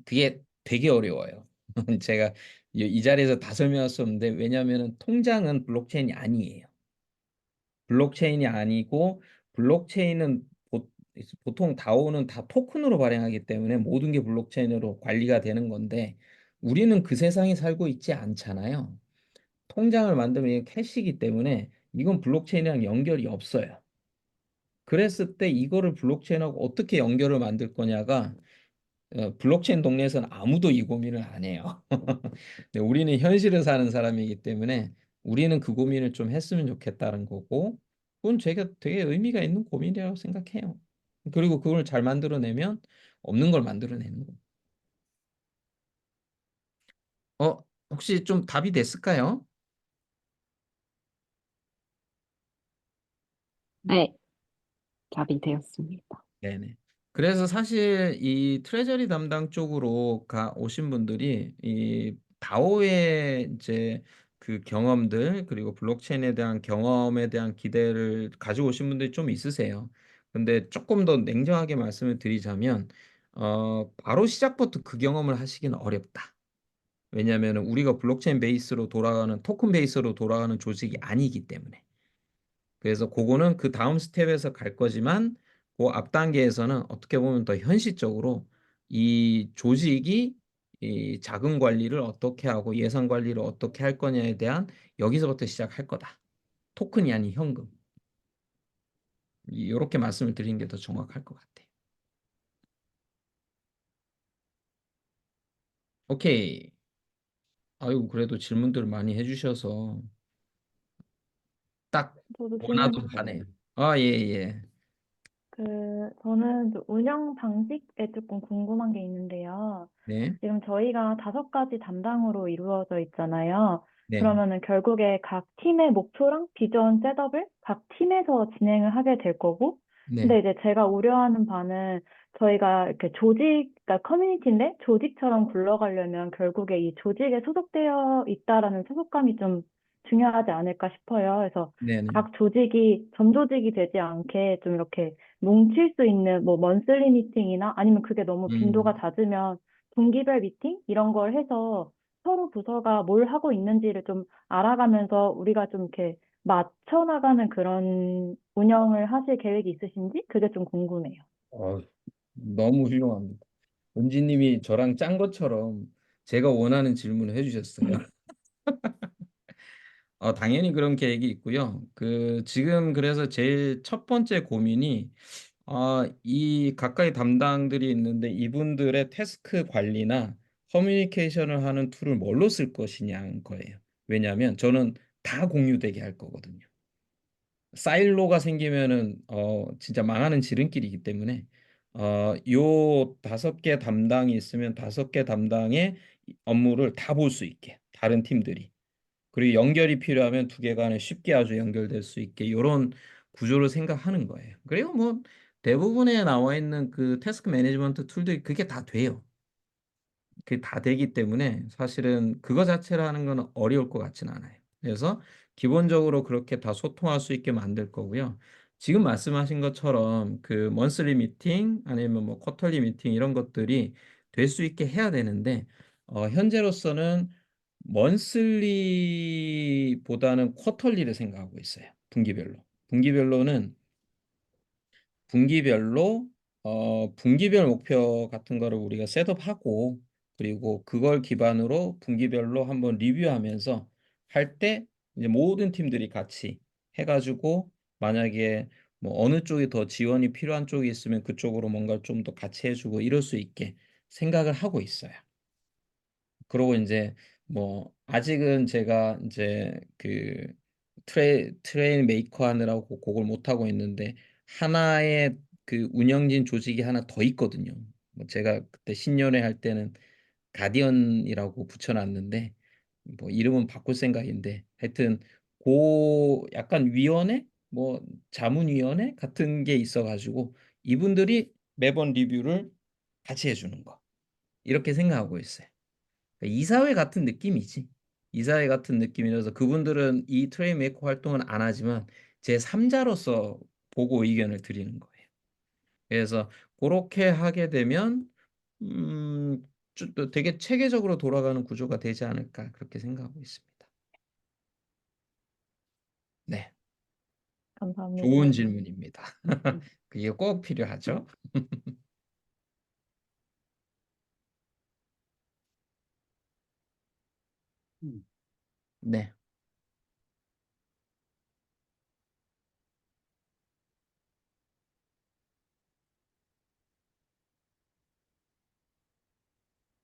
그게 되게 어려워요. 제가 이 자리에서 다 설명할 수 없는데 왜냐하면은 통장은 블록체인이 아니에요. 블록체인이 아니고 블록체인은 보통 다오는 다 토큰으로 발행하기 때문에 모든 게 블록체인으로 관리가 되는 건데 우리는 그 세상에 살고 있지 않잖아요. 통장을 만들면 이게 캐시이기 때문에 이건 블록체인이랑 연결이 없어요. 그랬을 때 이거를 블록체인하고 어떻게 연결을 만들 거냐가 블록체인 동네에서는 아무도 이 고민을 안 해요. 근데 우리는 현실을 사는 사람이기 때문에 우리는 그 고민을 좀 했으면 좋겠다는 거고, 그건 제가 되게 의미가 있는 고민이라고 생각해요. 그리고 그걸 잘 만들어내면 없는 걸 만들어내는 거. 혹시 좀 답이 됐을까요? 네, 답이 되었습니다. 네네. 그래서 사실 이 트레저리 담당 쪽으로 오신 분들이 이 다오의 이제 그 경험들 그리고 블록체인에 대한 경험에 대한 기대를 가지고 오신 분들이 좀 있으세요. 근데 조금 더 냉정하게 말씀을 드리자면 바로 시작부터 그 경험을 하시기는 어렵다. 왜냐하면 우리가 블록체인 베이스로 돌아가는 토큰 베이스로 돌아가는 조직이 아니기 때문에. 그래서 그거는 그 다음 스텝에서 갈 거지만 그 앞 단계에서는 어떻게 보면 더 현실적으로 이 조직이 이 자금 관리를 어떻게 하고 예산 관리를 어떻게 할 거냐에 대한 여기서부터 시작할 거다. 토큰이 아닌 현금. 이렇게 말씀을 드리는 게 더 정확할 것 같아요. 오케이. 아유, 그래도 질문들을 많이 해주셔서 딱 저도 질문 원하던 있어요. 바네요. 아, 예, 예. 저는 운영 방식에 조금 궁금한 게 있는데요. 네, 지금 저희가 5가지 담당으로 이루어져 있잖아요. 네, 그러면은 결국에 각 팀의 목표랑 비전 셋업을 각 팀에서 진행을 하게 될 거고, 네, 근데 이제 제가 우려하는 바는 저희가 이렇게 그러니까 커뮤니티인데 조직처럼 굴러가려면 결국에 이 조직에 소속되어 있다라는 소속감이 좀 중요하지 않을까 싶어요. 그래서 네, 네. 각 조직이 점조직이 되지 않게 좀 이렇게 뭉칠 수 있는 뭐 먼슬리 미팅이나 아니면 그게 너무 빈도가 음. 잦으면 분기별 미팅 이런 걸 해서 서로 부서가 뭘 하고 있는지를 좀 알아가면서 우리가 좀 이렇게 맞춰 나가는 그런 운영을 하실 계획이 있으신지 그게 좀 궁금해요. 너무 훌륭합니다. 은지님이 저랑 짠 것처럼 제가 원하는 질문을 해주셨어요. 당연히 그런 계획이 있고요. 지금 그래서 제일 첫 번째 고민이 이 가까이 담당들이 있는데 이분들의 태스크 관리나 커뮤니케이션을 하는 툴을 뭘로 쓸 것이냐인 거예요. 왜냐하면 저는 다 공유되게 할 거거든요. 사일로가 생기면은 진짜 망하는 지름길이기 때문에 요 5개 담당이 있으면 5개 담당의 업무를 다 볼 수 있게 다른 팀들이 그리고 연결이 필요하면 2개 간에 쉽게 아주 연결될 수 있게 이런 구조를 생각하는 거예요. 그리고 뭐 대부분에 나와 있는 그 태스크 매니지먼트 툴들이 그게 다 돼요. 그게 다 되기 때문에 사실은 그거 자체를 하는 건 어려울 것 같지는 않아요. 그래서 기본적으로 그렇게 다 소통할 수 있게 만들 거고요. 지금 말씀하신 것처럼 그 먼슬리 미팅 아니면 뭐 쿼터리 미팅 이런 것들이 될 수 있게 해야 되는데 현재로서는 먼슬리보다는 쿼터리를 생각하고 있어요. 분기별로. 분기별로는 분기별로 분기별 목표 같은 거를 우리가 셋업하고 그리고 그걸 기반으로 분기별로 한번 리뷰하면서 할 때 이제 모든 팀들이 같이 해가지고 만약에 뭐 어느 쪽이 더 지원이 필요한 쪽이 있으면 그쪽으로 뭔가 좀 더 같이 해주고 이럴 수 있게 생각을 하고 있어요. 그러고 이제 뭐 아직은 제가 이제 트레인 메이커 하느라고 그걸 못 하고 있는데 하나의 그 운영진 조직이 하나 더 있거든요. 뭐 제가 그때 신년회 할 때는 가디언이라고 붙여놨는데 뭐 이름은 바꿀 생각인데 하여튼 약간 위원회 뭐 자문위원회 같은 게 있어가지고 이분들이 매번 리뷰를 같이 해주는 거 이렇게 생각하고 있어요. 그러니까 이사회 같은 느낌이지. 이사회 같은 느낌이라서 그분들은 이 트레이 메이커 활동은 안 하지만 제 3자로서 보고 의견을 드리는 거예요. 그래서 그렇게 하게 되면 음, 또 되게 체계적으로 돌아가는 구조가 되지 않을까 그렇게 생각하고 있습니다. 네, 좋은 감사합니다. 질문입니다. 그게 꼭 필요하죠. 네.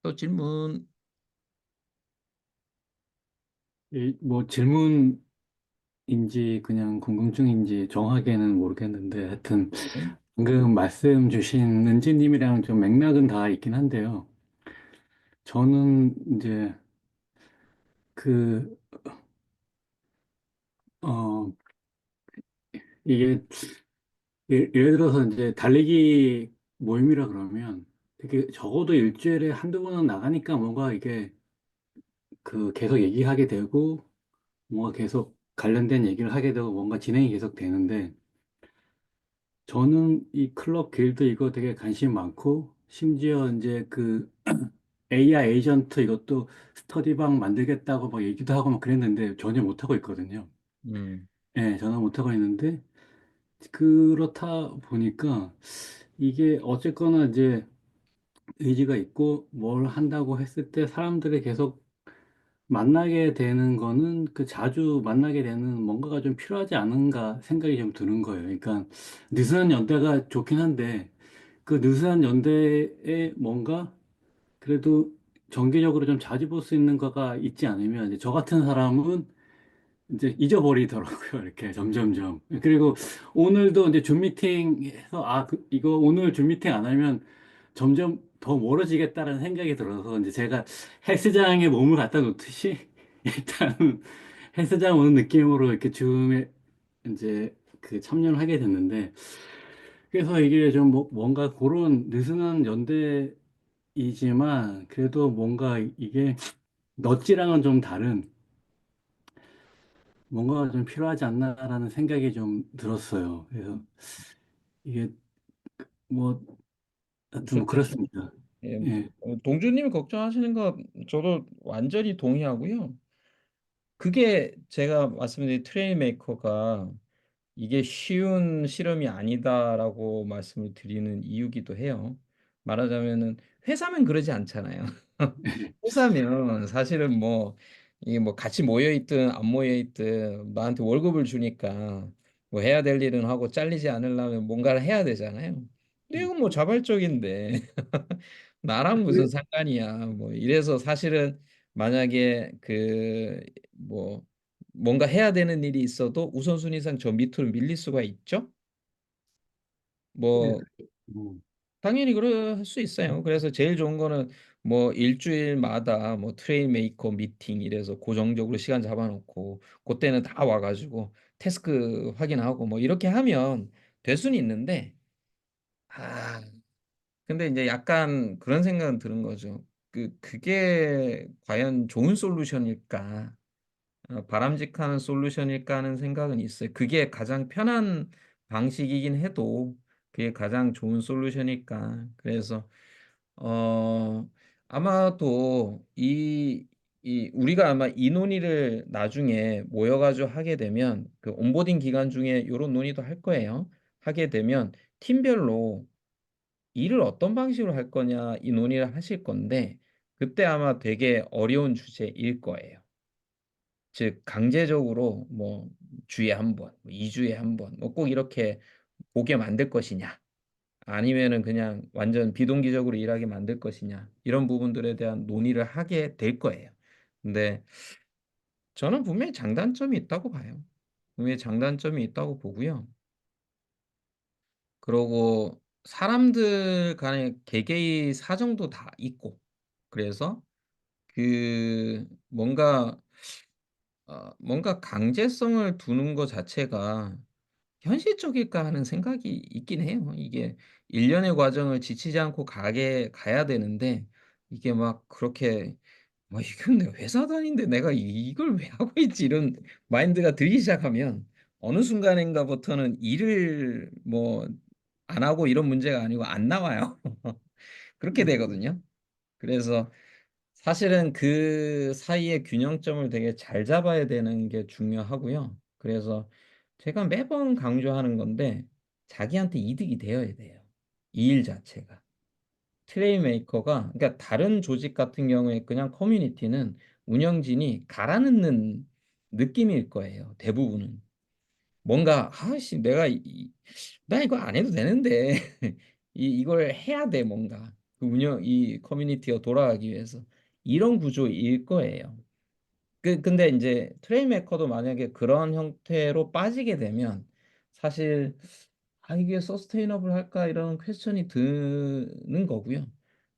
또 질문. 뭐 질문인지 그냥 궁금증인지 정확하게는 모르겠는데 하여튼 네. 방금 말씀 주신 은지님이랑 좀 맥락은 다 있긴 한데요. 저는 이제 그, 어, 이게 예를 들어서 이제 달리기 모임이라 그러면 되게 적어도 일주일에 한두 번은 나가니까 뭔가 이게 그 계속 얘기하게 되고 뭔가 계속 관련된 얘기를 하게 되고 뭔가 진행이 계속 되는데 저는 이 클럽 길드 이거 되게 관심 많고 심지어 이제 그 AI 에이전트 이것도 스터디방 만들겠다고 막 얘기도 하고 막 그랬는데 전혀 못하고 있거든요. 음. 예, 전혀 못하고 있는데 그렇다 보니까 이게 어쨌거나 이제 의지가 있고 뭘 한다고 했을 때 사람들이 계속 만나게 되는 거는 그 자주 만나게 되는 뭔가가 좀 필요하지 않은가 생각이 좀 드는 거예요. 그러니까 느슨한 연대가 좋긴 한데 그 느슨한 연대에 뭔가 그래도 정기적으로 좀 자주 볼 수 있는 거가 있지 않으면 이제 저 같은 사람은 이제 잊어버리더라고요. 이렇게 점점점. 그리고 오늘도 이제 줌 미팅해서 이거 오늘 줌 미팅 안 하면 점점 더 멀어지겠다는 생각이 들어서 이제 제가 헬스장에 몸을 갖다 놓듯이 일단은 헬스장 오는 느낌으로 이렇게 줌에 이제 그 참여를 하게 됐는데 그래서 이게 좀 뭔가 그런 느슨한 연대이지만 그래도 뭔가 이게 넛지랑은 좀 다른 뭔가가 좀 필요하지 않나라는 생각이 좀 들었어요. 그래서 이게 뭐 하여튼 뭐 좋죠. 그렇습니다. 예, 예. 동주님이 걱정하시는 거 저도 완전히 동의하고요. 그게 제가 말씀드린 트레인 메이커가 이게 쉬운 실험이 아니다라고 말씀을 드리는 이유기도 해요. 말하자면은 회사면 그러지 않잖아요. 회사면 사실은 뭐 이게 뭐 같이 모여 있든 안 모여 있든 나한테 월급을 주니까 뭐 해야 될 일은 하고 잘리지 않으려면 뭔가를 해야 되잖아요. 근데 이건 뭐 자발적인데 나랑 무슨 그- 상관이야. 뭐 이래서 사실은 만약에 그 뭐 뭔가 해야 되는 일이 있어도 우선순위상 저 밑으로 밀릴 수가 있죠. 예. 뭐 음. 당연히 그럴 수 있어요. 그래서 제일 좋은 거는 뭐 일주일마다 뭐 트레인 메이커 미팅 이래서 고정적으로 시간 잡아놓고 그때는 다 와가지고 태스크 확인하고 뭐 이렇게 하면 될 수는 있는데 아 근데 이제 약간 그런 생각은 드는 거죠. 그게 과연 좋은 솔루션일까? 바람직한 솔루션일까 하는 생각은 있어요. 그게 가장 편한 방식이긴 해도 그게 가장 좋은 솔루션일까. 그래서 어 아마도 우리가 아마 이 논의를 나중에 모여가지고 하게 되면 그 온보딩 기간 중에 이런 논의도 할 거예요. 하게 되면 팀별로 일을 어떤 방식으로 할 거냐 이 논의를 하실 건데 그때 아마 되게 어려운 주제일 거예요. 즉 강제적으로 뭐 주에 한 번, 뭐 2주에 한 번, 뭐 꼭 이렇게 보게 만들 것이냐, 아니면은 그냥 완전 비동기적으로 일하게 만들 것이냐, 이런 부분들에 대한 논의를 하게 될 거예요. 근데 저는 분명히 장단점이 있다고 봐요. 분명히 장단점이 있다고 보고요. 그러고 사람들 간의 개개의 사정도 다 있고, 그래서 그 뭔가 강제성을 두는 것 자체가 현실적일까 하는 생각이 있긴 해요. 이게 일련의 과정을 지치지 않고 가야 되는데 이게 막 그렇게 '이건 내 회사 다니는데 내가 이걸 왜 하고 있지?' 이런 마인드가 들기 시작하면 어느 순간인가부터는 일을 뭐 안 하고 이런 문제가 아니고 안 나와요. 그렇게 되거든요. 그래서 사실은 그 사이의 균형점을 되게 잘 잡아야 되는 게 중요하고요. 그래서 제가 매번 강조하는 건데 자기한테 이득이 되어야 돼요, 이 일 자체가. 트레이 메이커가 그러니까 다른 조직 같은 경우에 그냥 커뮤니티는 운영진이 갈아넣는 느낌일 거예요, 대부분은. 뭔가 '아씨 나 이거 안 해도 되는데 이걸 해야 돼 뭔가.' 이 커뮤니티가 돌아가기 위해서 이런 구조일 거예요. 근데 이제 트레이메커도 만약에 그런 형태로 빠지게 되면 사실 이게 서스테이너블 할까 이런 퀘스천이 드는 거고요.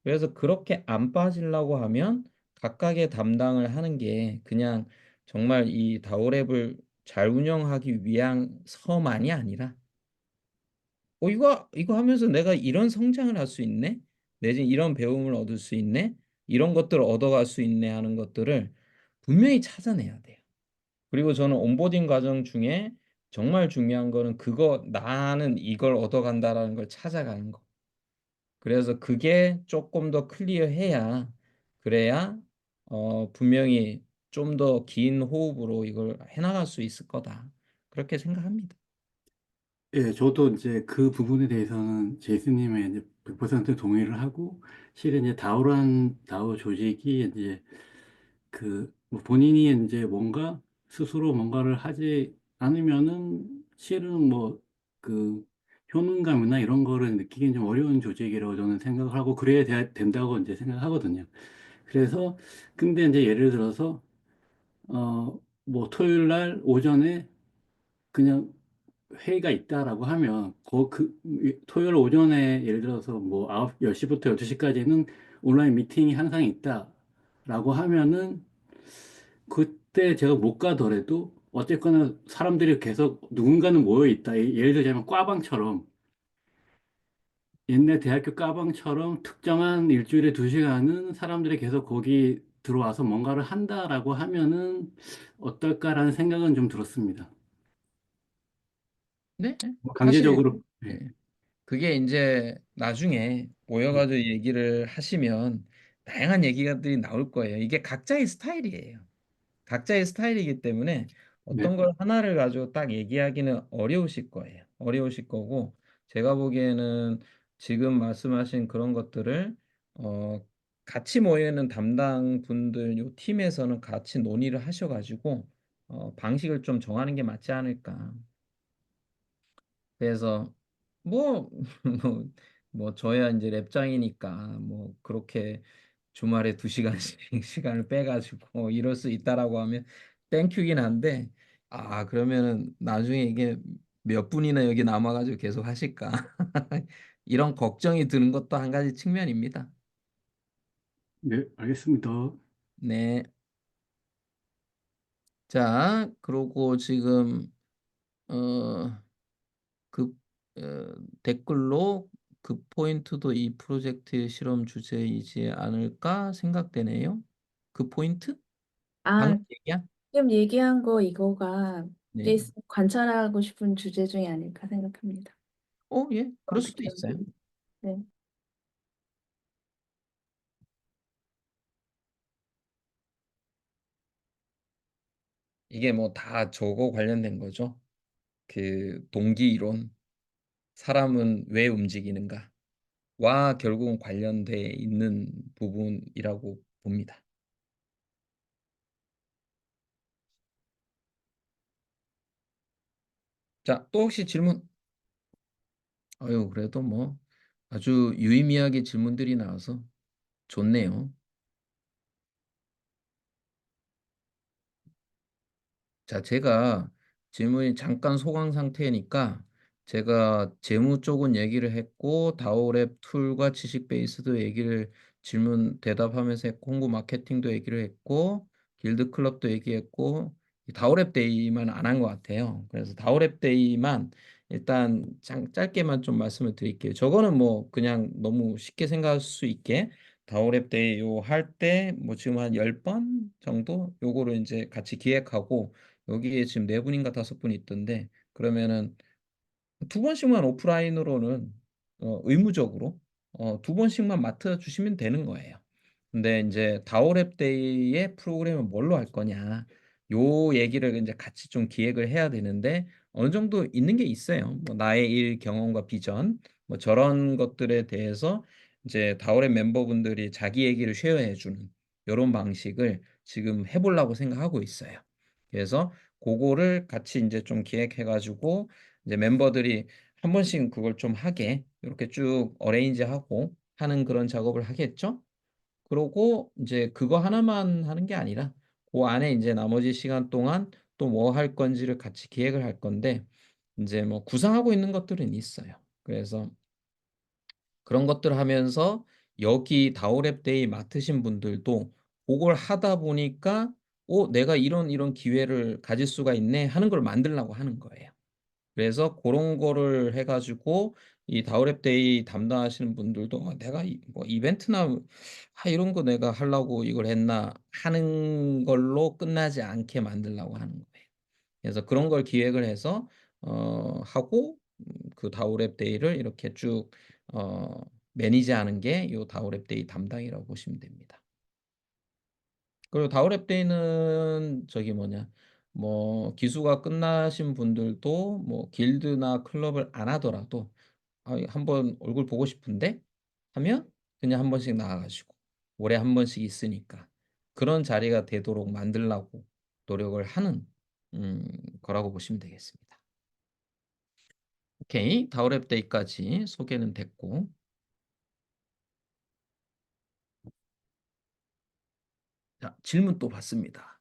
그래서 그렇게 안 빠지려고 하면 각각의 담당을 하는 게 그냥 정말 이 다오랩을 잘 운영하기 위함서만이 아니라 이거 하면서 내가 이런 성장을 할 수 있네? 내지 이런 배움을 얻을 수 있네? 이런 것들을 얻어갈 수 있네 하는 것들을 분명히 찾아내야 돼요. 그리고 저는 온보딩 과정 중에 정말 중요한 거는 나는 이걸 얻어간다라는 걸 찾아가는 거. 그래서 그게 조금 더 클리어해야 그래야 분명히 좀 더 긴 호흡으로 이걸 해나갈 수 있을 거다. 그렇게 생각합니다. 예, 저도 이제 그 부분에 대해서는 제이슨님의 이제 100% 동의를 하고, 실은 이제 다오 조직이 이제 뭐 본인이 이제 뭔가 스스로 뭔가를 하지 않으면은 실은 뭐 그 효능감이나 이런 거를 느끼기는 좀 어려운 조직이라고 저는 생각을 하고, 그래야 된다고 이제 생각하거든요. 그래서 근데 이제 예를 들어서 뭐 토요일 날 오전에 그냥 회의가 있다라고 하면 토요일 오전에 예를 들어서 뭐 10시부터 12시까지는 온라인 미팅이 항상 있다라고 하면은 그때 제가 못 가더라도 어쨌거나 사람들이 계속 누군가는 모여 있다. 예를 들자면 과방처럼, 옛날 대학교 과방처럼 특정한 일주일에 2시간은 사람들이 계속 거기 들어와서 뭔가를 한다라고 하면은 어떨까라는 생각은 좀 들었습니다. 네. 뭐 사실 강제적으로. 예. 예. 그게 이제 나중에 네. 모여가지고 얘기를 하시면 다양한 얘기가들이 나올 거예요. 이게 각자의 스타일이에요. 각자의 스타일이기 때문에 네. 어떤 걸 하나를 가지고 딱 얘기하기는 어려우실 거예요. 어려우실 거고 제가 보기에는 지금 말씀하신 그런 것들을 어, 같이 모여 있는 담당 분들 요 팀에서는 같이 논의를 하셔가지고 방식을 좀 정하는 게 맞지 않을까. 그래서 뭐, 뭐, 뭐 저야 이제 랩장이니까 뭐 그렇게 주말에 2시간씩 시간을 빼가지고 이럴 수 있다라고 하면 땡큐긴 한데 그러면은 나중에 이게 몇 분이나 여기 남아가지고 계속 하실까 이런 걱정이 드는 것도 한 가지 측면입니다. 네, 알겠습니다. 네. 자, 그러고 지금 어, 그 댓글로 그 포인트도 이 프로젝트의 실험 주제이지 않을까 생각되네요. 그 포인트? 아, 방금 얘기한? 지금 얘기한 거 이거가 네. 제이슨 관찰하고 싶은 주제 중에 아닐까 생각합니다. 예, 그럴 수도 어떻게 있어요. 하는지. 네. 이게 뭐 다 저거 관련된 거죠. 그 동기 이론, 사람은 왜 움직이는가와 결국은 관련돼 있는 부분이라고 봅니다. 자, 또 혹시 질문? 그래도 뭐 아주 유의미하게 질문들이 나와서 좋네요. 자, 제가 질문이 잠깐 소강 상태니까 제가 재무 쪽은 얘기를 했고 다오랩 툴과 지식 베이스도 질문 대답하면서 했고 홍보 마케팅도 얘기를 했고 길드 클럽도 얘기했고 이 다오랩 데이만 안 한 것 같아요. 그래서 다오랩 데이만 일단 짧게만 좀 말씀을 드릴게요. 저거는 뭐 그냥 너무 쉽게 생각할 수 있게 다오랩 데이 요 할 때 뭐 지금 한 10번 정도 요거를 이제 같이 기획하고 여기에 지금 4분인가 5분 있던데 그러면은 2번씩만 오프라인으로는 의무적으로 2번씩만 맡아주시면 되는 거예요. 근데 이제 다오랩 데이의 프로그램을 뭘로 할 거냐 요 얘기를 이제 같이 좀 기획을 해야 되는데 어느 정도 있는 게 있어요. 뭐 나의 일 경험과 비전 뭐 저런 것들에 대해서 이제 다오랩 멤버분들이 자기 얘기를 쉐어해 주는 이런 방식을 지금 해보려고 생각하고 있어요. 그래서 그거를 같이 이제 좀 기획해 가지고 이제 멤버들이 한 번씩 그걸 좀 하게 이렇게 쭉 어레인지하고 하는 그런 작업을 하겠죠. 그러고 이제 그거 하나만 하는 게 아니라 그 안에 이제 나머지 시간 동안 또 뭐 할 건지를 같이 기획을 할 건데 인제 뭐 구상하고 있는 것들은 있어요. 그래서 그런 것들을 하면서 여기 다오랩 데이 맡으신 분들도 고걸 하다 보니까 '어 내가 이런 기회를 가질 수가 있네.' 하는 걸 만들라고 하는 거예요. 그래서 고런 거를 해 가지고 이 다오랩 데이 담당하시는 분들도 '아 내가 이 뭐 이벤트나 이런 거 내가 하려고 이걸 했나.' 하는 걸로 끝나지 않게 만들라고 하는 거예요. 그래서 그런 걸 기획을 해서 하고 그 다오랩 데이를 이렇게 쭉 어 매니지하는 게 요 다오랩 데이 담당이라고 보시면 됩니다. 그리고 다오랩 데이는 저기 뭐냐 뭐 기수가 끝나신 분들도 뭐 길드나 클럽을 안 하더라도 '아 한번 얼굴 보고 싶은데?' 하면 그냥 한 번씩 나와 가지고 월에 한 번씩 있으니까 그런 자리가 되도록 만들라고 노력을 하는 음 거라고 보시면 되겠습니다. 오케이. 다오랩 데이까지 소개는 됐고 자 질문 또 받습니다.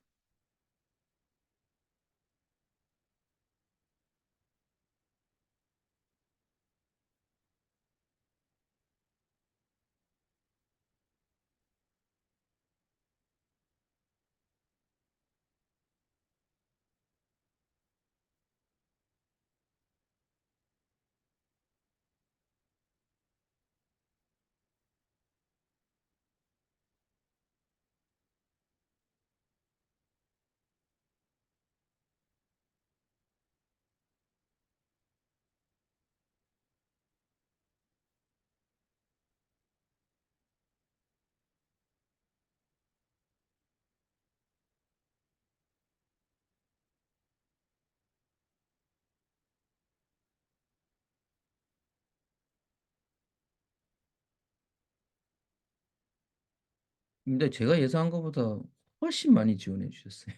근데 제가 예상한 것보다 훨씬 많이 지원해 주셨어요.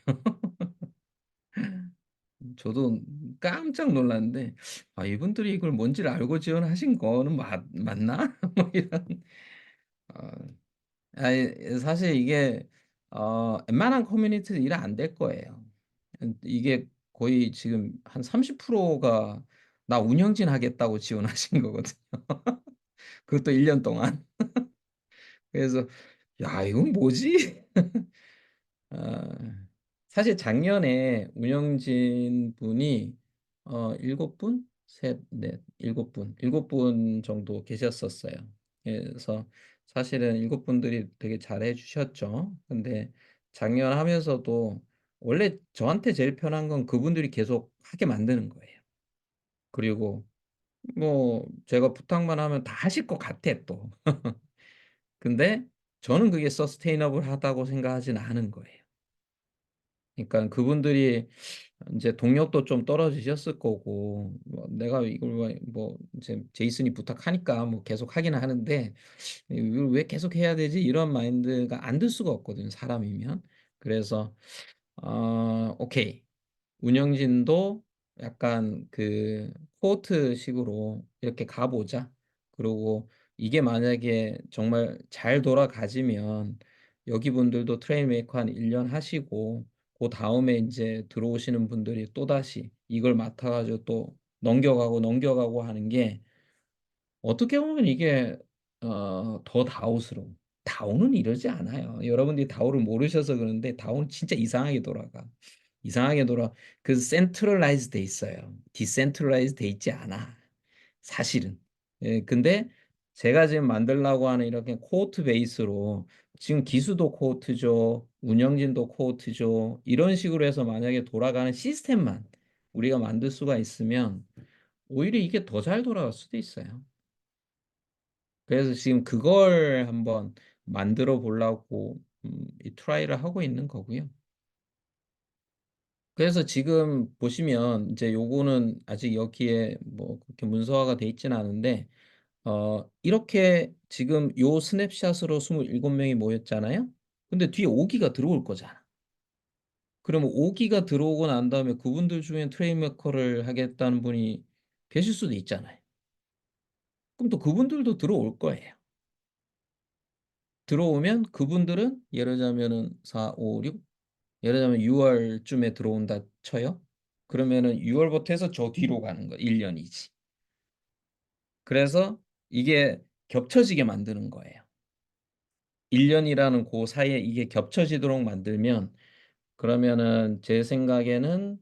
저도 깜짝 놀랐는데 '아 이분들이 이걸 뭔지를 알고 지원하신 거는 맞나?' 뭐 이런 어 사실 이게 웬만한 커뮤니티는 일 안 될 거예요. 이게 거의 지금 한 30%가 "나 운영진 하겠다."고 지원하신 거거든요. 그것도 1년 동안. 그래서 '야 이건 뭐지?' 아 사실 작년에 운영진 분이 7 분? 셋 넷 일곱 분, 7분 정도 계셨었어요. 그래서 사실은 7 분들이 되게 잘해 주셨죠. 근데 작년 하면서도 원래 저한테 제일 편한 건 그분들이 계속 하게 만드는 거예요. 그리고 뭐 제가 부탁만 하면 다 하실 것 같아 또. 근데 저는 그게 서스테이너블하다고 생각하진 않은 거예요. 그러니까 그분들이 인제 동력도 좀 떨어지셨을 거고 뭐 내가 이걸 왜 뭐 이제 제이슨이 부탁하니까 뭐 계속 하기는 하는데 '이걸 왜 계속 해야 되지?' 이런 마인드가 안 들 수가 없거든요, 사람이면. 그래서 오케이. 운영진도 약간 그 코호트식으로 이렇게 가 보자. 그러고 이게 만약에 정말 잘 돌아가지면 여기 분들도 트레인 메이커 한 1년 하시고 그다음에 인제 들어오시는 분들이 또다시 이걸 맡아 가지고 또 넘겨가고 하는 게 어떻게 보면 이게 더 다오스러운 다오는 이러지 않아요. 여러분들이 다오를 모르셔서 그러는데 다오는 진짜 이상하게 돌아가. 이상하게 그 센트럴라이즈 돼 있어요. 디센트럴라이즈 돼 있지 않아 사실은. 예 근데 제가 지금 만들려고 하는 이렇게 코호트 베이스로 지금 기수도 코호트죠. 운영진도 코호트죠. 이런 식으로 해서 만약에 돌아가는 시스템만 우리가 만들 수가 있으면 오히려 이게 더 잘 돌아갈 수도 있어요. 그래서 지금 그걸 한번 만들어 보려고 이 트라이를 하고 있는 거고요. 그래서 지금 보시면 인제 요거는 아직 여기에 뭐 그렇게 문서화가 돼 있지는 않은데 이렇게 지금 요 스냅샷으로 27 명이 모였잖아요. 근데 뒤에 5 기가 들어올 거잖아. 그러면 5 기가 들어오고 난 다음에 그분들 중에 트레인 메커를 하겠다는 분이 계실 수도 있잖아요. 그럼 또 그분들도 들어올 거예요. 들어오면 그분들은 예를 들자면은 4, 5, 6 예를 들자면 6 월쯤에 들어온다 쳐요. 그러면은 6 월부터 해서 저 뒤로 가는 거야. 1 년이지. 그래서 이게 겹쳐지게 만드는 거예요. 1 년이라는 고 사이에 이게 겹쳐지도록 만들면 그러면은 제 생각에는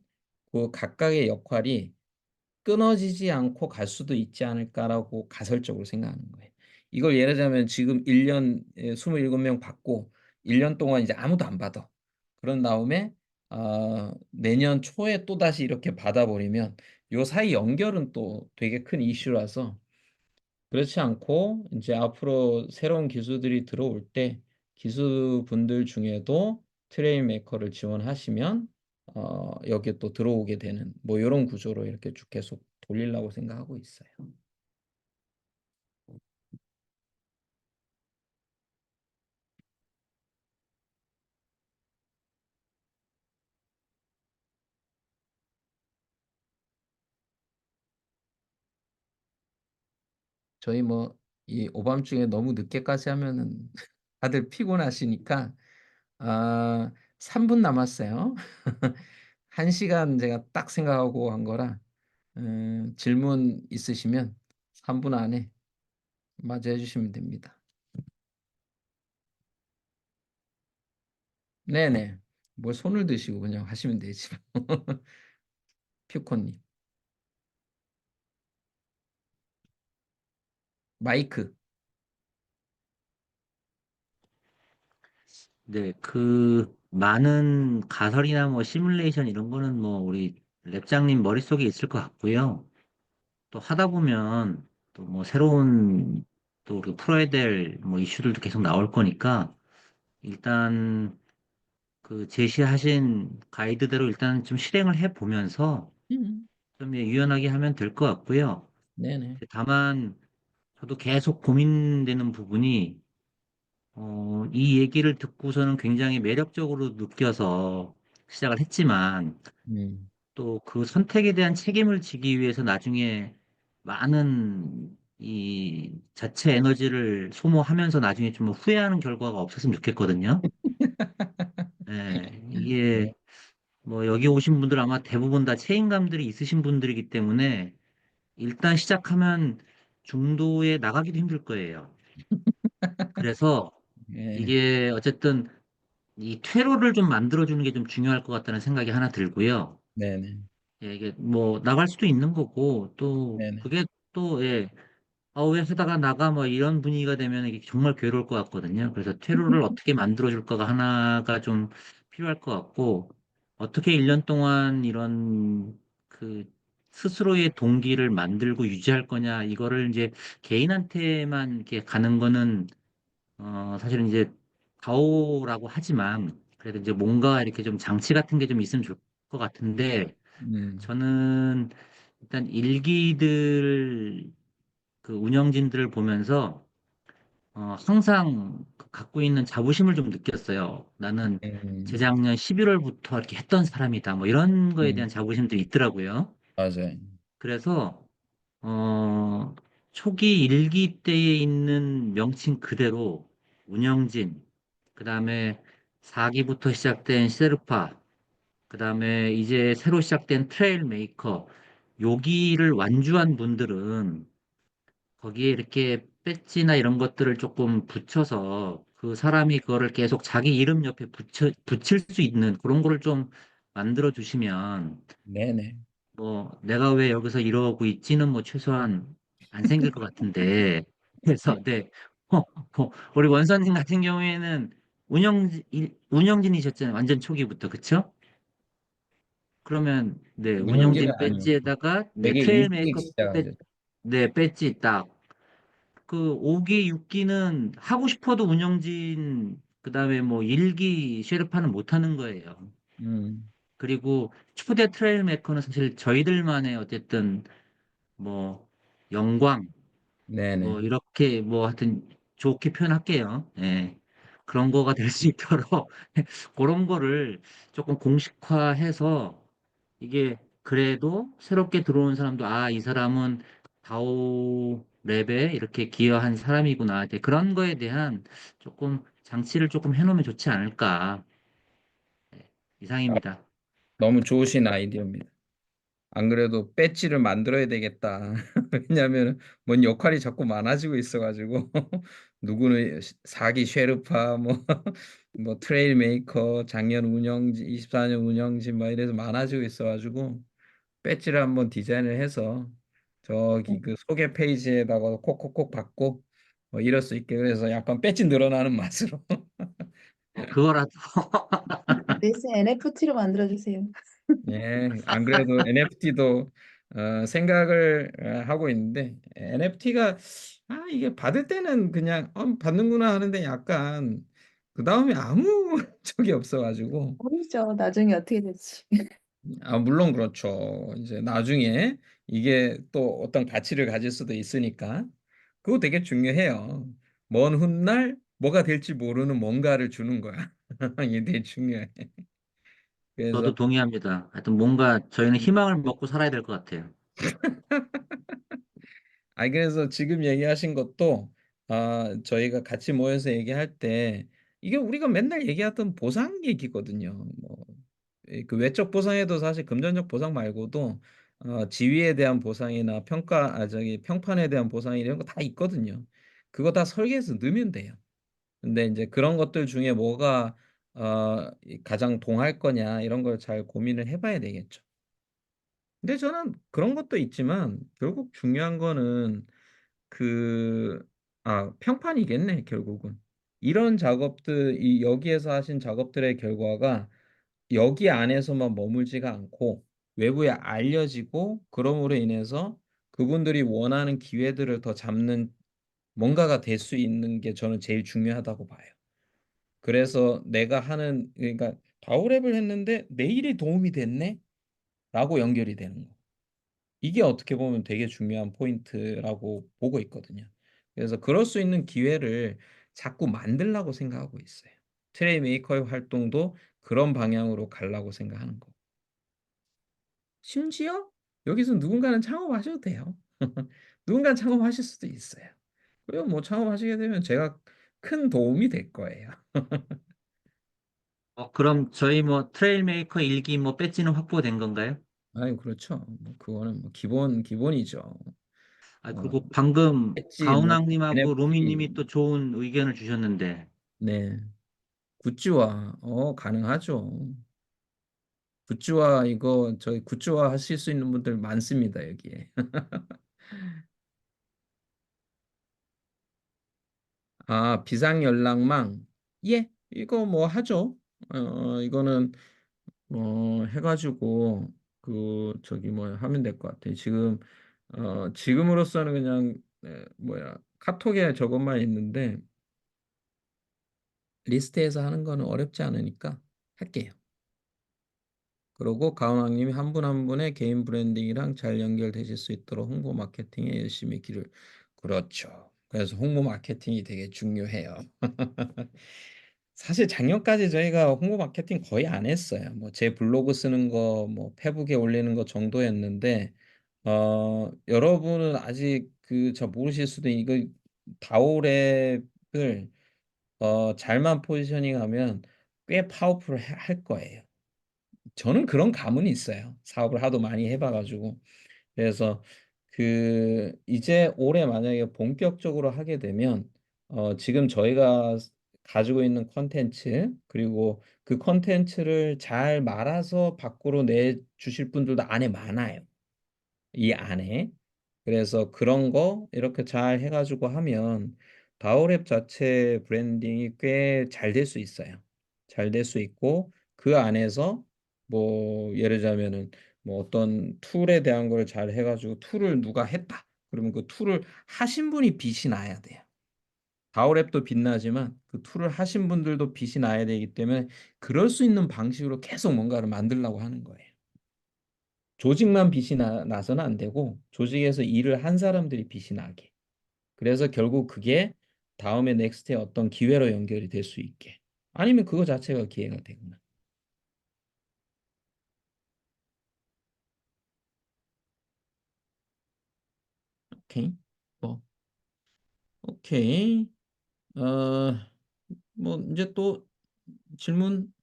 그 각각의 역할이 끊어지지 않고 갈 수도 있지 않을까라고 가설적으로 생각하는 거예요. 이걸 예를 들자면 지금 1 년에 27명 받고 1년 동안 이제 아무도 안 받아. 그런 다음에 내년 초에 또다시 이렇게 받아 버리면 요 사이 연결은 또 되게 큰 이슈라서 그렇지 않고 인제 앞으로 새로운 기수들이 들어올 때 기수분들 중에도 트레인 메이커를 지원하시면 여기에 또 들어오게 되는 뭐 요런 구조로 이렇게 쭉 계속 돌리려고 생각하고 있어요. 저희 뭐 이 오밤중에 너무 늦게까지 하면은 다들 피곤하시니까 3분 남았어요. 1 시간 제가 딱 생각하고 한 거라 질문 있으시면 3분 안에 마저 해 주시면 됩니다. 네네. 뭘 손을 드시고 그냥 하시면 되지 뭐. 퓨코 님. 마이크. 네, 그 많은 가설이나 뭐 시뮬레이션 이런 거는 뭐 우리 랩장님 머릿속에 있을 것 같고요. 또 하다 보면 또 뭐 새로운 또 우리 풀어야 될 뭐 이슈들도 계속 나올 거니까 일단 그 제시하신 가이드대로 일단 좀 실행을 해 보면서 음. 좀 유연하게 하면 될 것 같고요. 네네. 다만 저도 계속 고민되는 부분이 이 얘기를 듣고서는 굉장히 매력적으로 느껴서 시작을 했지만 음. 또 그 선택에 대한 책임을 지기 위해서 나중에 많은 이 자체 에너지를 소모하면서 나중에 좀 후회하는 결과가 없었으면 좋겠거든요. 예, 네. 이게 뭐 여기 오신 분들 아마 대부분 다 책임감들이 있으신 분들이기 때문에 일단 시작하면 중도에 나가기도 힘들 거예요. 그래서 예. 이게 어쨌든 이 퇴로를 좀 만들어주는 게 좀 중요할 것 같다는 생각이 하나 들고요. 네네. 예, 이게 뭐 나갈 수도 있는 거고 또 네네. 그게 또 예, 왜 하다가 나가 뭐 이런 분위기가 되면 이게 정말 괴로울 것 같거든요. 그래서 퇴로를 어떻게 만들어줄까가 하나가 좀 필요할 것 같고 어떻게 1년 동안 이런 그 스스로의 동기를 만들고 유지할 거냐 이거를 이제 개인한테만 이렇게 가는 거는 사실은 이제 가오라고 하지만 그래도 이제 뭔가 이렇게 좀 장치 같은 게 좀 있으면 좋을 것 같은데 음. 저는 일단 일기들 그 운영진들을 보면서 항상 그 갖고 있는 자부심을 좀 느꼈어요. 나는 음. 재작년 11월부터 이렇게 했던 사람이다. 뭐 이런 거에 음. 대한 자부심들이 있더라고요. 맞아요. 그래서 초기 일기 때에 있는 명칭 그대로 운영진, 그 다음에 4기부터 시작된 셰르파, 그 다음에 이제 새로 시작된 트레일 메이커, 요기를 완주한 분들은 거기에 이렇게 배지나 이런 것들을 조금 붙여서 그 사람이 그거를 계속 자기 이름 옆에 붙일 수 있는 그런 거를 좀 만들어 주시면 네네. 뭐 내가 왜 여기서 이러고 있지는 뭐 최소한 안 생길 것 같은데 그래서 네 우리 원선님 같은 경우에는 운영진이셨잖아요 완전 초기부터 그쵸? 그러면 네 운영진은 운영진 아니었고 배지에다가 네 되게 트레일 일찍 메이커 시작하죠. 네 배지 딱 그 5기 6기는 하고 싶어도 운영진 그다음에 뭐 1기 쉐르파는 못 하는 거예요. 음. 그리고 초대 트레일 메이커는 사실 저희들만의 어쨌든 뭐 영광 네네. 뭐 이렇게 뭐 하여튼 좋게 표현할게요. 예. 그런 거가 될 수 있도록 그런 거를 조금 공식화해서 이게 그래도 새롭게 들어온 사람도 이 사람은 다오 랩에 이렇게 기여한 사람이구나. 이제 그런 거에 대한 조금 장치를 조금 해놓으면 좋지 않을까. 아, 이상입니다. 너무 좋으신 아이디어입니다. 안 그래도 배지를 만들어야 되겠다. 왜냐하면 뭔 역할이 자꾸 많아지고 있어가지고 누구는 사기 쉐르파 뭐 뭐 트레일 메이커 작년 운영진 24년 운영진 막 이래서 많아지고 있어가지고 배지를 한번 디자인을 해서 저기 그 소개 페이지에다가 콕콕콕 받고 뭐 이럴 수 있게 그래서 약간 배지 늘어나는 맛으로 그거라도 제이슨 NFT로 만들어주세요. 예, 안 그래도 NFT도 생각을 하고 있는데 NFT가 이게 받을 때는 그냥 받는구나 하는데 약간 그 다음에 아무 적이 없어가지고 모르죠. 나중에 어떻게 될지. 물론 그렇죠. 이제 나중에 이게 또 어떤 가치를 가질 수도 있으니까 그거 되게 중요해요. 먼 훗날 뭐가 될지 모르는 뭔가를 주는 거야. 이게 되게 중요해. 저도 그래서 동의합니다. 하여튼 뭔가 저희는 희망을 먹고 살아야 될 것 같아요. 그래서 지금 얘기하신 것도 저희가 같이 모여서 얘기할 때 이게 우리가 맨날 얘기하던 보상 얘기거든요. 그 외적 보상에도 사실 금전적 보상 말고도 지위에 대한 보상이나 저기 평판에 대한 보상 이런 거 다 있거든요. 그거 다 설계해서 넣으면 돼요. 근데 이제 그런 것들 중에 뭐가 가장 동할 거냐 이런 걸 잘 고민을 해봐야 되겠죠. 근데 저는 그런 것도 있지만 결국 중요한 거는 그 평판이겠네 결국은. 이런 작업들 여기에서 하신 작업들의 결과가 여기 안에서만 머물지가 않고 외부에 알려지고 그럼으로 인해서 그분들이 원하는 기회들을 더 잡는 뭔가가 될 수 있는 게 저는 제일 중요하다고 봐요. 그래서 내가 하는 그러니까 다우랩을 했는데 내 일에 도움이 됐네? 라고 연결이 되는 거. 이게 어떻게 보면 되게 중요한 포인트라고 보고 있거든요. 그래서 그럴 수 있는 기회를 자꾸 만들라고 생각하고 있어요. 트레이 메이커의 활동도 그런 방향으로 가려고 생각하는 거. 심지어 여기서 누군가는 창업하셔도 돼요. 누군가는 창업하실 수도 있어요. 그리고 뭐 창업하시게 되면 제가 큰 도움이 될 거예요. 그럼 저희 뭐 트레일 메이커 일기 뭐 배지는 확보된 건가요? 그렇죠. 뭐 그거는 뭐 기본이죠. 어, 그리고 방금 엣지 뭐 가훈왕님하고 로미님이 NFT 또 좋은 의견을 주셨는데, 네. 굿즈화 가능하죠. 굿즈화 이거 저희 굿즈화 하실 수 있는 분들 많습니다, 여기에. 비상연락망. 예. 이거 뭐 하죠. 이거는 해가지고 저기 뭐 하면 될 것 같아요. 지금으로서는 그냥 카톡에 저것만 있는데 리스트에서 하는 거는 어렵지 않으니까 할게요. 그리고 가은왕님이 한 분 한 분의 개인 브랜딩이랑 잘 연결되실 수 있도록 홍보 마케팅에 열심히 길을. 그렇죠. 그래서 홍보 마케팅이 되게 중요해요. 사실 작년까지 저희가 홍보 마케팅 거의 안 했어요. 뭐 제 블로그 쓰는 거, 뭐 페북에 올리는 거 정도였는데, 여러분은 아직 잘 모르실 수도 이거 다오랩을 잘만 포지셔닝하면 꽤 파워풀 할 거예요. 저는 그런 감은 있어요. 사업을 하도 많이 해봐 가지고. 그래서 이제 올해 만약에 본격적으로 하게 되면 지금 저희가 가지고 있는 콘텐츠 그리고 그 콘텐츠를 잘 말아서 밖으로 내주실 분들도 안에 많아요. 이 안에. 그래서 그런 거 이렇게 잘 해가지고 하면 다오랩 자체 브랜딩이 꽤 잘 될 수 있어요. 잘 될 수 있고 그 안에서 뭐 예를 들자면은 뭐 어떤 툴에 대한 걸 잘 해가지고 툴을 누가 했다. 그러면 그 툴을 하신 분이 빛이 나야 돼요. 다오랩도 빛나지만 그 툴을 하신 분들도 빛이 나야 되기 때문에 그럴 수 있는 방식으로 계속 뭔가를 만들려고 하는 거예요. 조직만 빛이 나서는 안 되고 조직에서 일을 한 사람들이 빛이 나게. 그래서 결국 그게 다음에 넥스트에 어떤 기회로 연결이 될 수 있게. 아니면 그거 자체가 기회가 되거나. 오케이. 뭐 오케이. 어, 뭐 이제 또 질문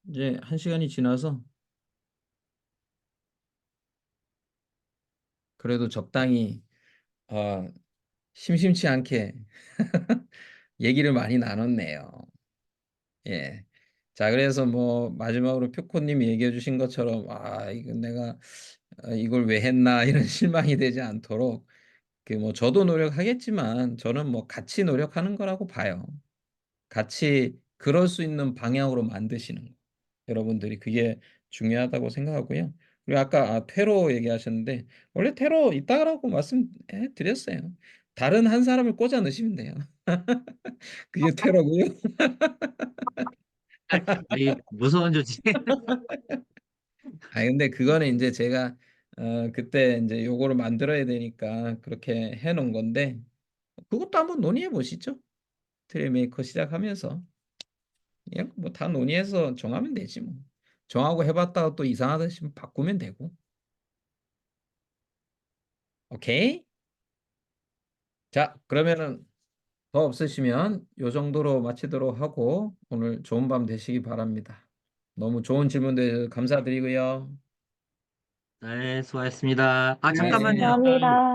이제 1시간이 지나서 그래도 적당히 어, 심심치 않게 얘기를 많이 나눴네요. 예. 자, 그래서 뭐 마지막으로 표코님이 얘기해 주신 것처럼 이건 내가 이걸 왜 했나 이런 실망이 되지 않도록 그 뭐 저도 노력하겠지만 저는 뭐 같이 노력하는 거라고 봐요. 같이 그럴 수 있는 방향으로 만드시는 거. 여러분들이 그게 중요하다고 생각하고요. 그리고 아까 퇴로 얘기하셨는데 원래 퇴로 있다라고 말씀해 드렸어요. 다른 한 사람을 꽂아 넣으시면 돼요. 그게 퇴로고요. 이 무서운 조직. 근데 그거는 인제 제가 그때 인제 요거를 만들어야 되니까 그렇게 해 놓은 건데 그것도 한번 논의해 보시죠. 트리 메이커 시작하면서. 그냥 뭐 다 논의해서 정하면 되지 뭐. 정하고 해 봤다가 또 이상하다 싶으면 바꾸면 되고. 오케이? 자, 그러면은 더 없으시면 요 정도로 마치도록 하고 오늘 좋은 밤 되시기 바랍니다. 너무 좋은 질문들 주셔서 감사드리고요. 네, 수고하셨습니다. 네. 잠깐만요.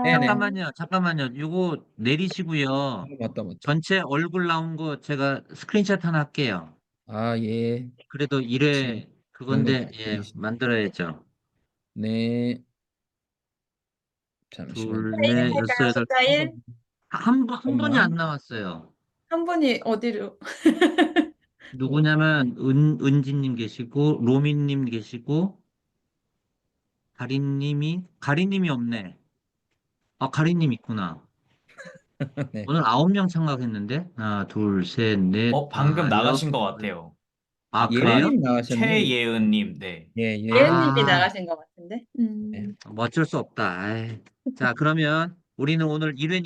네네. 잠깐만요. 요거 내리시고요. 맞다, 맞다. 전체 얼굴 나온 거 제가 스크린샷 하나 할게요. 예. 그래도 네. 1회 그런 거 그건데, 예, 만들어야죠. 네. 잠시만요. 둘, 넷, 여섯, 여덟. 숫자일 한 분이 잠깐만. 안 나왔어요. 한 분이 어디로? 누구냐면, 은지님 계시고, 로민님 계시고, 가린님이 없네. 가린님 있구나. 네. 오늘 9명 참가했는데, 하나, 둘, 셋, 넷, 방금 나가신 것 여섯. 같아요. 그래요? 예은님 나가셨네. 최예은님, 네. 예, 예은님이 아, 나가신 것 같은데. 네. 뭐 어쩔 수 없다. 아이. 자, 그러면 우리는 오늘 1회